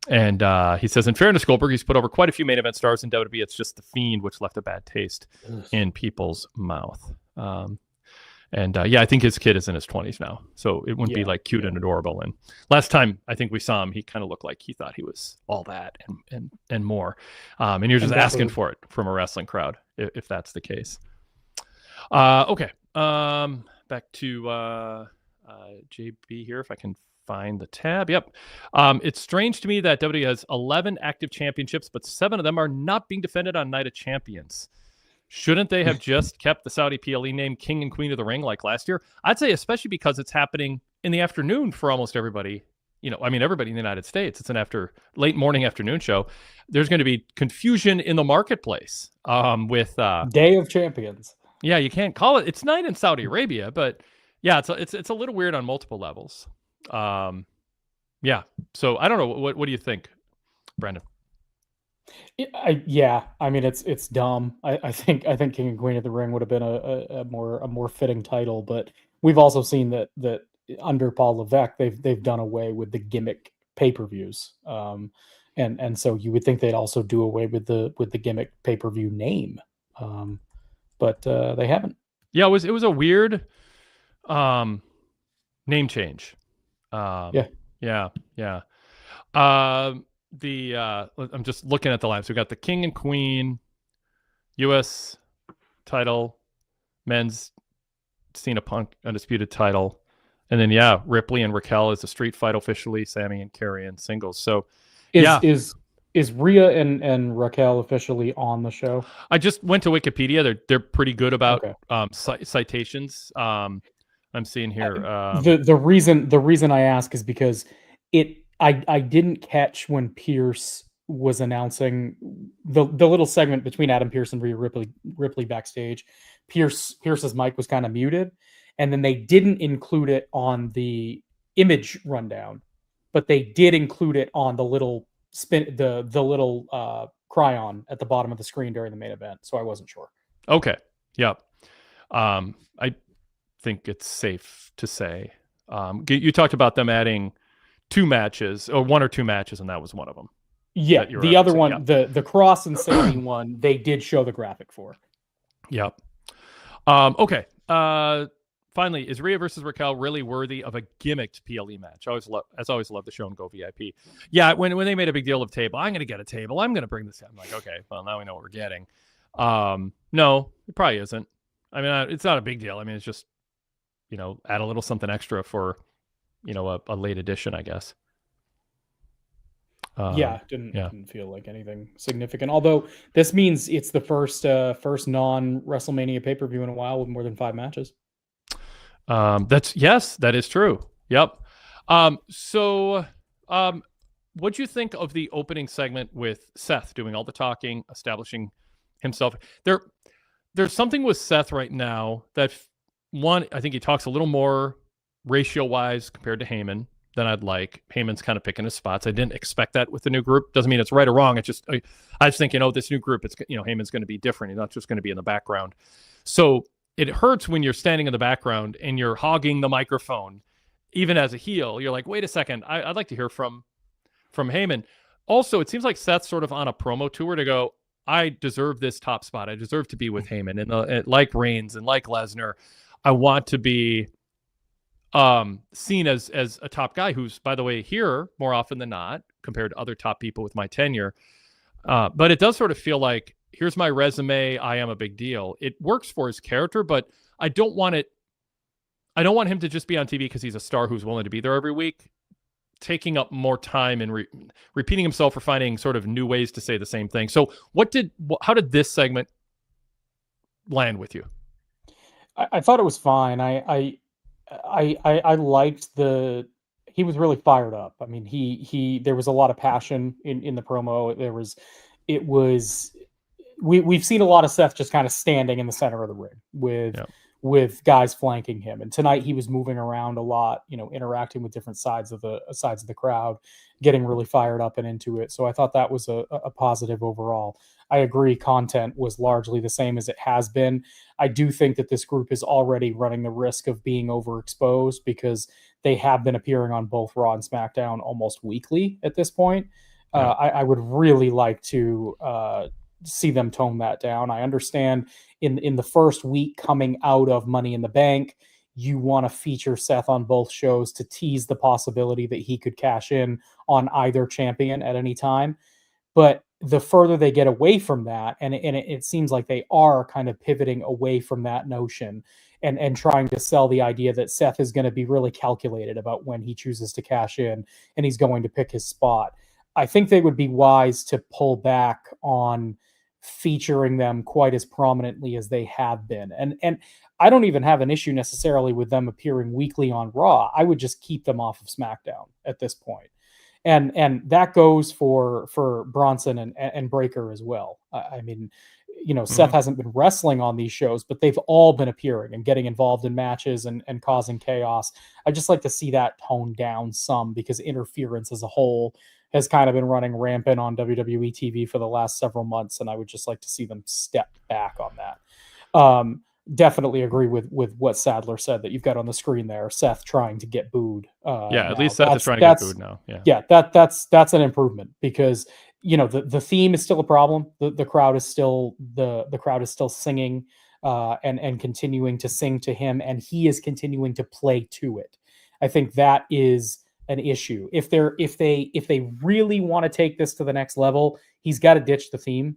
And he says, in fairness, Goldberg, he's put over quite a few main event stars in WWE. It's just the Fiend, which left a bad taste in people's mouth. I think his kid is in his 20s now, so it wouldn't be like cute and adorable. And last time I think we saw him, he kind of looked like he thought he was all that and more. And you're just asking for it from a wrestling crowd if that's the case. Okay. Back to JB here, if I can find the tab. Yep. It's strange to me that WWE has 11 active championships, but 7 of them are not being defended on Night of Champions. Shouldn't they have just kept the Saudi PLE name King and Queen of the Ring like last year? I'd say especially because it's happening in the afternoon for almost everybody. Everybody in the United States. It's an late morning afternoon show. There's going to be confusion in the marketplace with Day of Champions. Yeah, you can't call it. It's night in Saudi Arabia, but yeah, it's a little weird on multiple levels. Yeah. So I don't know. What do you think, Breandon? I mean, it's dumb. I think King and Queen of the Ring would have been a more fitting title, but we've also seen that under Paul Levesque they've done away with the gimmick pay-per-views. And so you would think they'd also do away with the gimmick pay-per-view name. But they haven't. Yeah, it was a weird name change. Yeah. I'm just looking at the lines. We got the King and Queen U.S. title, men's Cena Punk undisputed title, and then Ripley and Raquel is the street fight officially. Sammy and Carrion singles. So Is Rhea and Raquel officially on the show? I just went to Wikipedia. They're pretty good about citations. I'm seeing here. The reason I ask is because I didn't catch when Pierce was announcing the little segment between Adam Pearce and Rhea Ripley backstage. Pierce's mic was kind of muted, and then they didn't include it on the image rundown, but they did include it on the little the little cryon at the bottom of the screen during the main event. So I wasn't sure. Okay. Yep. I think it's safe to say you talked about them adding 2 matches or 1 or 2 matches, and that was one of them. Yeah. The other one, the Cross and Sammy one, they did show the graphic for. Yep. Okay. Finally, is Rhea versus Raquel really worthy of a gimmicked PLE match? I always love the show and go VIP. Yeah, when they made a big deal of table, I'm going to get a table. I'm going to bring this. I'm like, okay, well, now we know what we're getting. No, it probably isn't. I mean, it's not a big deal. I mean, it's just, add a little something extra for, a late edition, I guess. Didn't feel like anything significant. Although this means it's the first non-WrestleMania pay-per-view in a while with more than 5 matches. That is true. Yep. What'd you think of the opening segment with Seth doing all the talking, establishing himself? There's something with Seth right now that I think he talks a little more ratio-wise compared to Heyman than I'd like. Heyman's kind of picking his spots. I didn't expect that with the new group. Doesn't mean it's right or wrong. It's just I was thinking, this new group, it's Heyman's going to be different. He's not just going to be in the background. So it hurts when you're standing in the background and you're hogging the microphone, even as a heel. You're like, wait a second, I'd like to hear from Heyman. Also, it seems like Seth's sort of on a promo tour to go, I deserve this top spot. I deserve to be with Heyman. And like Reigns and like Lesnar, I want to be seen as a top guy who's, by the way, here more often than not compared to other top people with my tenure. But it does sort of feel like, here's my resume. I am a big deal. It works for his character, but I don't want him to just be on TV because he's a star who's willing to be there every week, taking up more time and repeating himself or finding sort of new ways to say the same thing. So how did this segment land with you? I thought it was fine. I liked he was really fired up. I mean, there was a lot of passion in the promo. We've seen a lot of Seth just kind of standing in the center of the ring with guys flanking him. And tonight he was moving around a lot, interacting with different sides of the crowd, getting really fired up and into it. So I thought that was a positive overall. I agree, content was largely the same as it has been. I do think that this group is already running the risk of being overexposed because they have been appearing on both Raw and SmackDown almost weekly at this point. Yeah. I would really like to see them tone that down. I understand in the first week coming out of Money in the Bank, you want to feature Seth on both shows to tease the possibility that he could cash in on either champion at any time. But the further they get away from that, and it seems like they are kind of pivoting away from that notion and trying to sell the idea that Seth is going to be really calculated about when he chooses to cash in and he's going to pick his spot. I think they would be wise to pull back on featuring them quite as prominently as they have been. And I don't even have an issue necessarily with them appearing weekly on Raw. I would just keep them off of SmackDown at this point. And that goes for Bronson and Breaker as well. I mean, Seth hasn't been wrestling on these shows, but they've all been appearing and getting involved in matches and causing chaos. I just like to see that toned down some, because interference as a whole has kind of been running rampant on WWE TV for the last several months, and I would just like to see them step back on that. Definitely agree with what Sadler said that you've got on the screen there. Seth trying to get booed. At least Seth is trying to get booed now. Yeah, that's an improvement, because the theme is still a problem. The crowd is still the crowd is still singing and continuing to sing to him, and he is continuing to play to it. I think that is an issue. If they really want to take this to the next level, he's got to ditch the theme.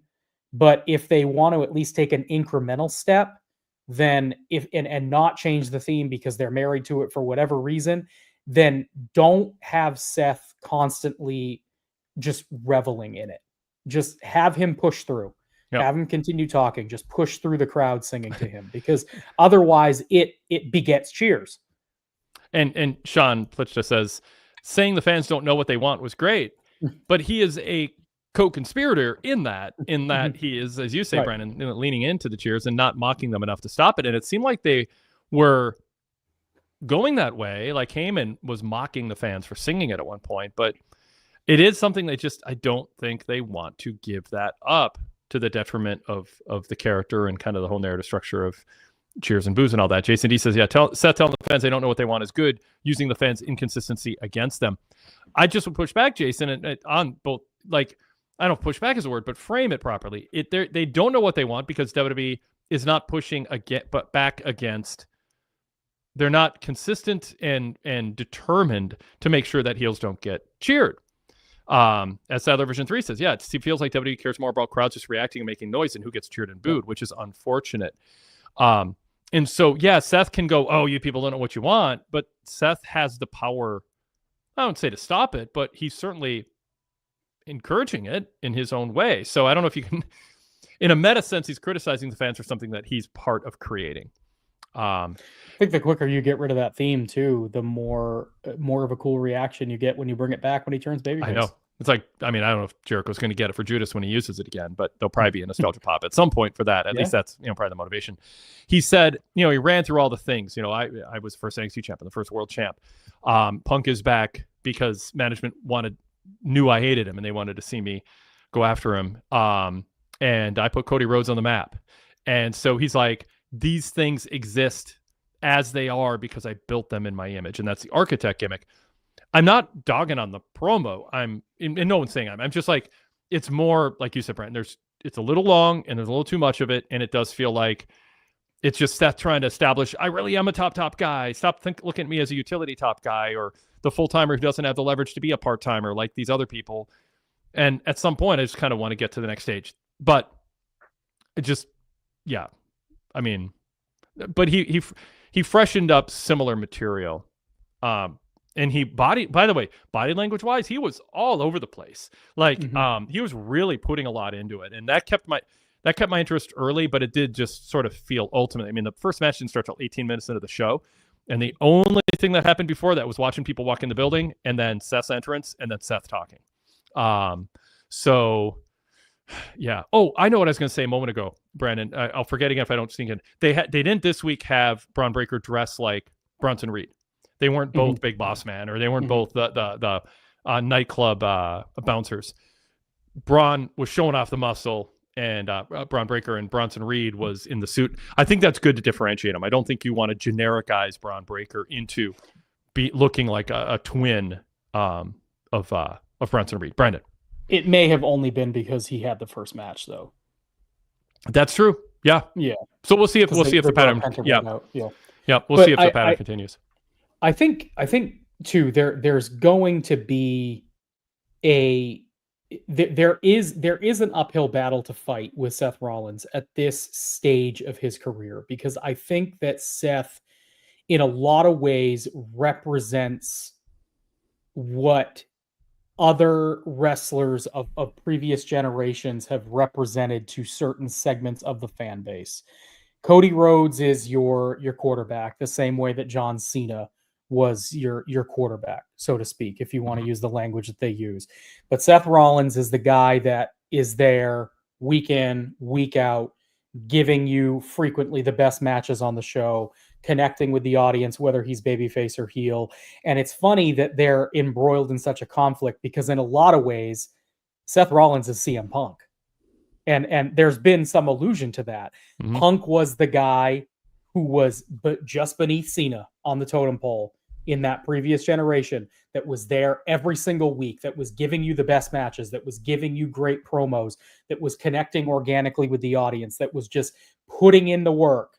But if they want to at least take an incremental step, then and not change the theme because they're married to it for whatever reason, then don't have Seth constantly just reveling in it. Just have him push through. Yep. Have him continue talking. Just push through the crowd singing to him, because otherwise it begets cheers. And Sean Plitchta says, saying the fans don't know what they want was great, but he is a co-conspirator in that he is, as you say, right, Breandon, leaning into the cheers and not mocking them enough to stop it. And it seemed like they were going that way. Like Heyman was mocking the fans for singing it at one point, but it is something they just, I don't think they want to give that up to the detriment of the character and kind of the whole narrative structure of cheers and boos and all that. Jason D says, Seth telling the fans they don't know what they want is good, using the fans' inconsistency against them. I just would push back, Jason, and on both, like, I don't know if push back is a word, but frame it properly. They don't know what they want because WWE is not pushing back against. They're not consistent and determined to make sure that heels don't get cheered. As Sadler version 3 says, it feels like WWE cares more about crowds just reacting and making noise than who gets cheered and booed, which is unfortunate. And so, Seth can go, oh, you people don't know what you want, but Seth has the power, I don't say to stop it, but he's certainly encouraging it in his own way. So I don't know if you can, in a meta sense, he's criticizing the fans for something that he's part of creating. I think the quicker you get rid of that theme too, the more of a cool reaction you get when you bring it back when he turns babyface. I know. It's like, I mean, I don't know if Jericho's going to get it for Judas when he uses it again, but there'll probably be a nostalgia pop at some point for that. At least that's, probably the motivation. He said, he ran through all the things. I was the first NXT champ and the first world champ. Punk is back because management knew I hated him and they wanted to see me go after him. And I put Cody Rhodes on the map. And so he's like, these things exist as they are because I built them in my image. And that's the architect gimmick. I'm not dogging on the promo. And no one's saying I'm just like, it's more like you said, Brent, it's a little long and there's a little too much of it. And it does feel like it's just Seth trying to establish, I really am a top guy. Stop looking at me as a utility top guy, or the full-timer who doesn't have the leverage to be a part-timer like these other people. And at some point, I just kind of want to get to the next stage. But it just, I mean, but he freshened up similar material. And by the way, body language wise, he was all over the place. Like, he was really putting a lot into it. And that kept my interest early, but it did just sort of feel ultimately. I mean, the first match didn't start till 18 minutes into the show. And the only thing that happened before that was watching people walk in the building and then Seth's entrance and then Seth talking. Oh, I know what I was going to say a moment ago, Brandon. I'll forget again if I don't sneak in. They didn't this week have Braun Breaker dress like Bronson Reed. They weren't both Big Boss Man, or they weren't both the nightclub bouncers. Braun was showing off the muscle, and Braun Breaker and Bronson Reed was in the suit. I think that's good to differentiate them. I don't think you want to genericize Braun Breaker into looking like a twin of Bronson Reed. Breandon. It may have only been because he had the first match, though. That's true. Yeah. So we'll see if the pattern. We'll see if the pattern continues. I think too, there's going to be a there is an uphill battle to fight with Seth Rollins at this stage of his career, because I think that Seth, in a lot of ways, represents what other wrestlers of previous generations have represented to certain segments of the fan base. Cody Rhodes is your quarterback, the same way that John Cena was your quarterback, so to speak, if you want to use the language that they use. But Seth Rollins is the guy that is there week in, week out, giving you frequently the best matches on the show, connecting with the audience, whether he's babyface or heel. And it's funny that they're embroiled in such a conflict, because in a lot of ways, Seth Rollins is CM Punk. And there's been some allusion to that. Mhm. Punk was the guy who was just beneath Cena on the totem pole in that previous generation, that was there every single week, that was giving you the best matches, that was giving you great promos, that was connecting organically with the audience, that was just putting in the work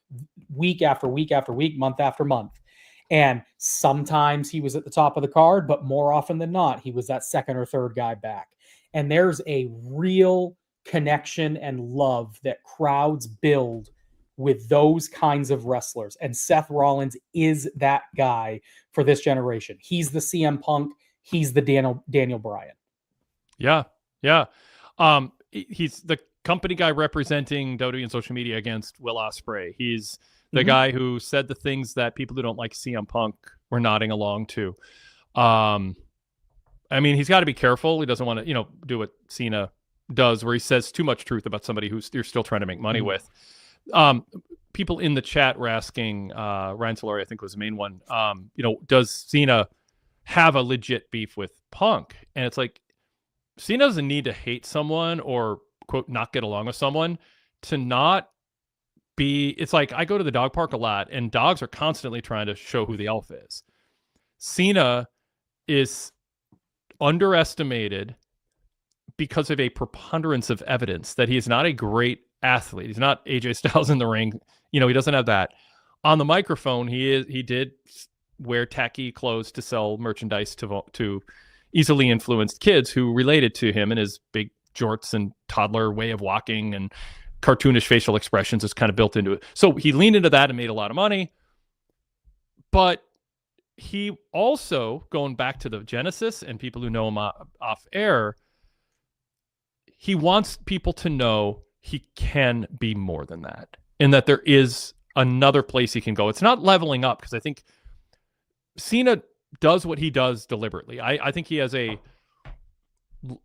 week after week after week, month after month. And sometimes he was at the top of the card, but more often than not, he was that second or third guy back. And there's a real connection and love that crowds build with those kinds of wrestlers. And Seth Rollins is that guy for this generation. He's the CM Punk. He's the Daniel Bryan. Yeah. He's the company guy representing WWE and social media against Will Ospreay. He's the guy who said the things that people who don't like CM Punk were nodding along to. I mean, he's got to be careful. He doesn't want to, do what Cena does, where he says too much truth about somebody who's you're still trying to make money with. People in the chat were asking, Ryan Solari, I think was the main one, does Cena have a legit beef with Punk? And it's like, Cena doesn't need to hate someone or, quote, not get along with someone to not be. It's like, I go to the dog park a lot, and dogs are constantly trying to show who the alpha is. Cena is underestimated because of a preponderance of evidence that he is not a great athlete. He's not AJ Styles in the ring. He doesn't have that. On the microphone, he did wear tacky clothes to sell merchandise to easily influenced kids who related to him, and his big jorts and toddler way of walking and cartoonish facial expressions is kind of built into it. So he leaned into that and made a lot of money. But he also, going back to the Genesis and people who know him off air, he wants people to know he can be more than that, and that there is another place he can go. It's not leveling up, because I think Cena does what he does deliberately. I think he has a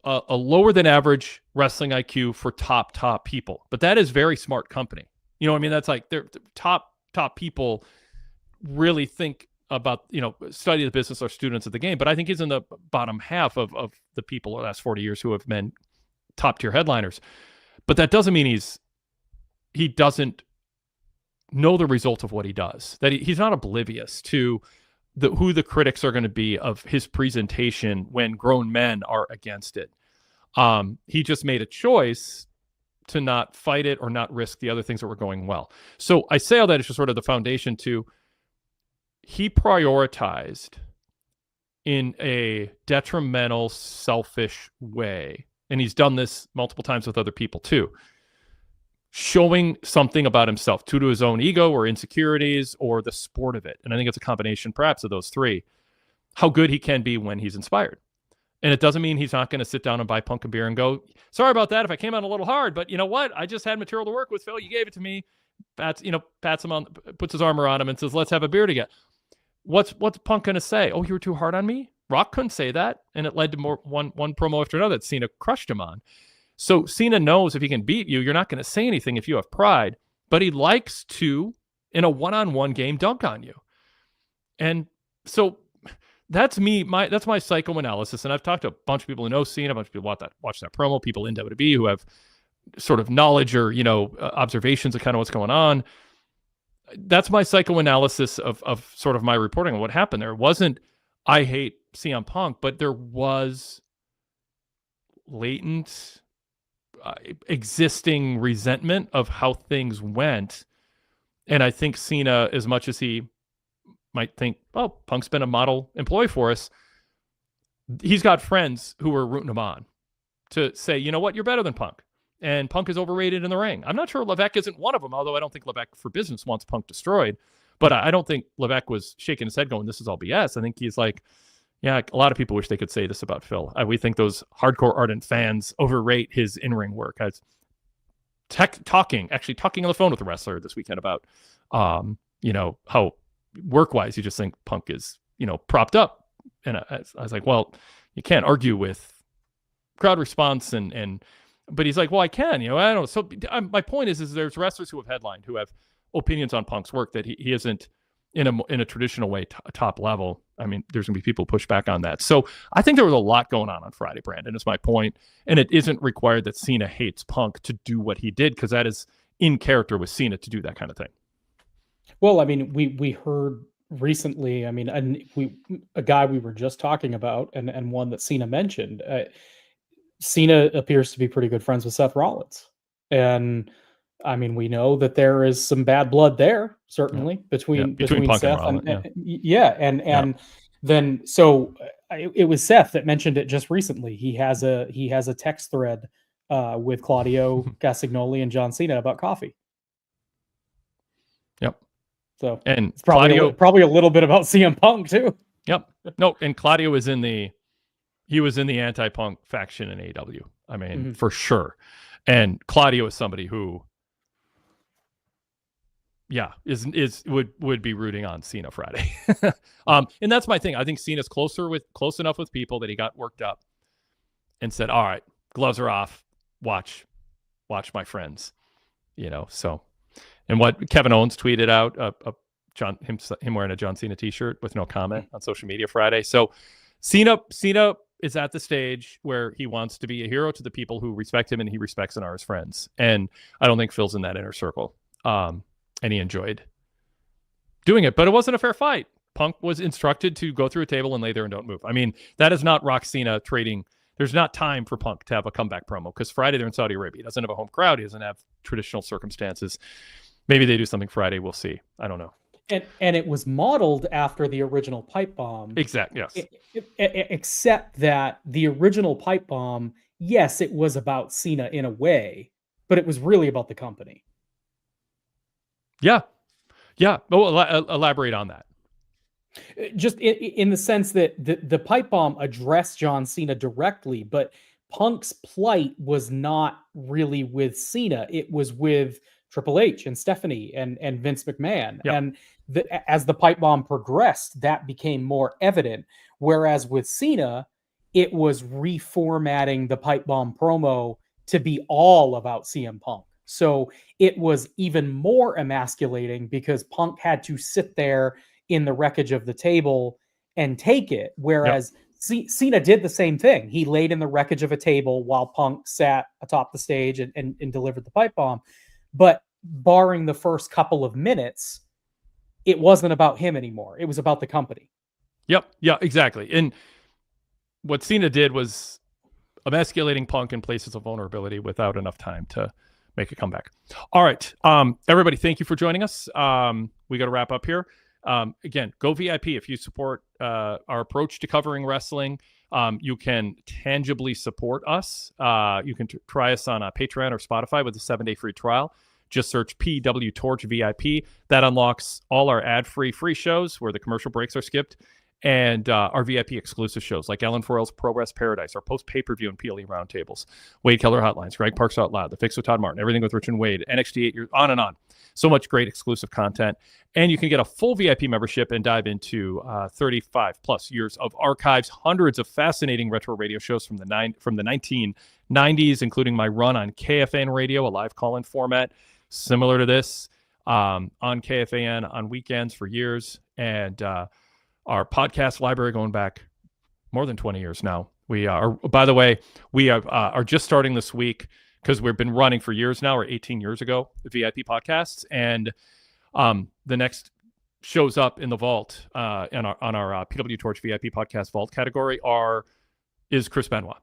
lower than average wrestling IQ for top people, but that is very smart company. You know what I mean? That's like they're top people really think about, study the business, or students of the game. But I think he's in the bottom half of the people the last 40 years who have been top tier headliners. But that doesn't mean he doesn't know the result of what he does, that he's not oblivious to who the critics are going to be of his presentation when grown men are against it. He just made a choice to not fight it or not risk the other things that were going well. So I say all that as just sort of the foundation to, he prioritized in a detrimental, selfish way. And he's done this multiple times with other people too, showing something about himself due to his own ego or insecurities or the sport of it. And I think it's a combination perhaps of those three, how good he can be when he's inspired. And it doesn't mean he's not going to sit down and buy Punk a beer and go, sorry about that if I came out a little hard, but you know what? I just had material to work with, Phil. You gave it to me. Pats him on, puts his arm around him and says, let's have a beer together. What's Punk going to say? Oh, you were too hard on me? Rock couldn't say that, and it led to one promo after another that Cena crushed him on. So Cena knows if he can beat you, you're not going to say anything if you have pride, but he likes to, in a one-on-one game, dunk on you. And so that's that's my psychoanalysis. And I've talked to a bunch of people who know Cena, a bunch of people watch that promo, people in WWE who have sort of knowledge or, observations of kind of what's going on. That's my psychoanalysis of sort of my reporting on what happened there. It wasn't, I hate CM Punk, but there was latent existing resentment of how things went. And I think Cena, as much as he might think, oh, Punk's been a model employee for us, he's got friends who are rooting him on. to say, you know what, you're better than Punk. And Punk is overrated in the ring. I'm not sure Levesque isn't one of them, although I don't think Levesque for business wants Punk destroyed. But I don't think Levesque was shaking his head going, this is all BS. I think he's like, yeah, a lot of people wish they could say this about Phil. We think those hardcore ardent fans overrate his in-ring work. I was talking on the phone with a wrestler this weekend about, how work-wise you just think Punk is, propped up. And I was like, well, you can't argue with crowd response but he's like, well, I can, I don't know. So my point is there's wrestlers who have headlined, who have opinions on Punk's work that he isn't in a traditional way top level. I mean, there's gonna be people push back on that. So I think there was a lot going on Friday, Breandon, is my point. And it isn't required that Cena hates Punk to do what he did, because that is in character with Cena to do that kind of thing. Well, I mean, we heard recently, I mean, a guy we were just talking about, and one that Cena mentioned, Cena appears to be pretty good friends with Seth Rollins. And I mean, we know that there is some bad blood there, certainly, between Punk Seth and then so it was Seth that mentioned it just recently. He has a text thread with Claudio Castagnoli and John Cena about coffee. Yep. So and it's probably a little bit about CM Punk too. Yep. No, and Claudio was in the anti-Punk faction in AEW. I mean, for sure. And Claudio is somebody who, would be rooting on Cena Friday. And that's my thing. I think Cena's close enough with people that he got worked up and said, all right, gloves are off. Watch my friends, so. And what Kevin Owens tweeted out, him wearing a John Cena t-shirt with no comment on social media Friday. So Cena is at the stage where he wants to be a hero to the people who respect him and he respects and are his friends. And I don't think Phil's in that inner circle. And he enjoyed doing it, but it wasn't a fair fight. Punk was instructed to go through a table and lay there and don't move. I mean, that is not Rock Cena trading. There's not time for Punk to have a comeback promo, because Friday they're in Saudi Arabia. He doesn't have a home crowd. He doesn't have traditional circumstances. Maybe they do something Friday. We'll see. I don't know. And it was modeled after the original pipe bomb. Exactly. Yes. Except that the original pipe bomb, yes, it was about Cena in a way, but it was really about the company. Yeah. Yeah. Well, elaborate on that. Just in the sense that the pipe bomb addressed John Cena directly, but Punk's plight was not really with Cena. It was with Triple H and Stephanie and Vince McMahon. Yep. And as the pipe bomb progressed, that became more evident. Whereas with Cena, it was reformatting the pipe bomb promo to be all about CM Punk. So it was even more emasculating because Punk had to sit there in the wreckage of the table and take it. Whereas Cena did the same thing. He laid in the wreckage of a table while Punk sat atop the stage and delivered the pipe bomb. But barring the first couple of minutes, it wasn't about him anymore. It was about the company. Yep. Yeah, exactly. And what Cena did was emasculating Punk in places of vulnerability without enough time to make a comeback. All right. Everybody, thank you for joining us. We got to wrap up here. Again, go VIP. If you support our approach to covering wrestling, you can tangibly support us. You can try us on Patreon or Spotify with a 7-day free trial. Just search PWTorch VIP. That unlocks all our ad-free free shows where the commercial breaks are skipped, and our VIP exclusive shows like Ellen Forell's Pro Wrest Paradise, our post-pay-per-view and PLE roundtables, Wade Keller Hotlines, Greg Parks Out Loud, The Fix with Todd Martin, Everything with Rich and Wade, NXT 8 years, on and on. So much great exclusive content. And you can get a full VIP membership and dive into 35-plus years of archives, hundreds of fascinating retro radio shows from the 1990s, including my run on KFAN Radio, a live call-in format similar to this, on KFAN on weekends for years, and our podcast library going back more than 20 years now. We are, by the way, we are just starting this week, because we've been running for years now, or 18 years ago, the VIP podcasts, and the next shows up in the vault on our PWTorch VIP podcast vault category is Chris Benoit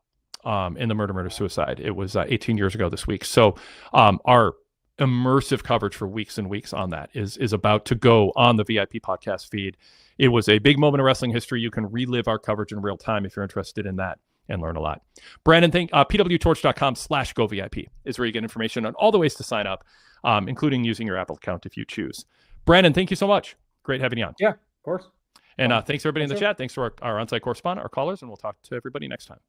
in the Murder Suicide. It was 18 years ago this week. So our immersive coverage for weeks and weeks on that is about to go on the VIP podcast feed. It was a big moment of wrestling history. You can relive our coverage in real time if you're interested in that. and learn a lot. Breandon, PWTorch.com/GoVIP is where you get information on all the ways to sign up, including using your Apple account if you choose. Breandon, thank you so much. Great having you on. Yeah, of course. And thanks everybody in the chat. Thanks to our on-site correspondent, our callers, and we'll talk to everybody next time.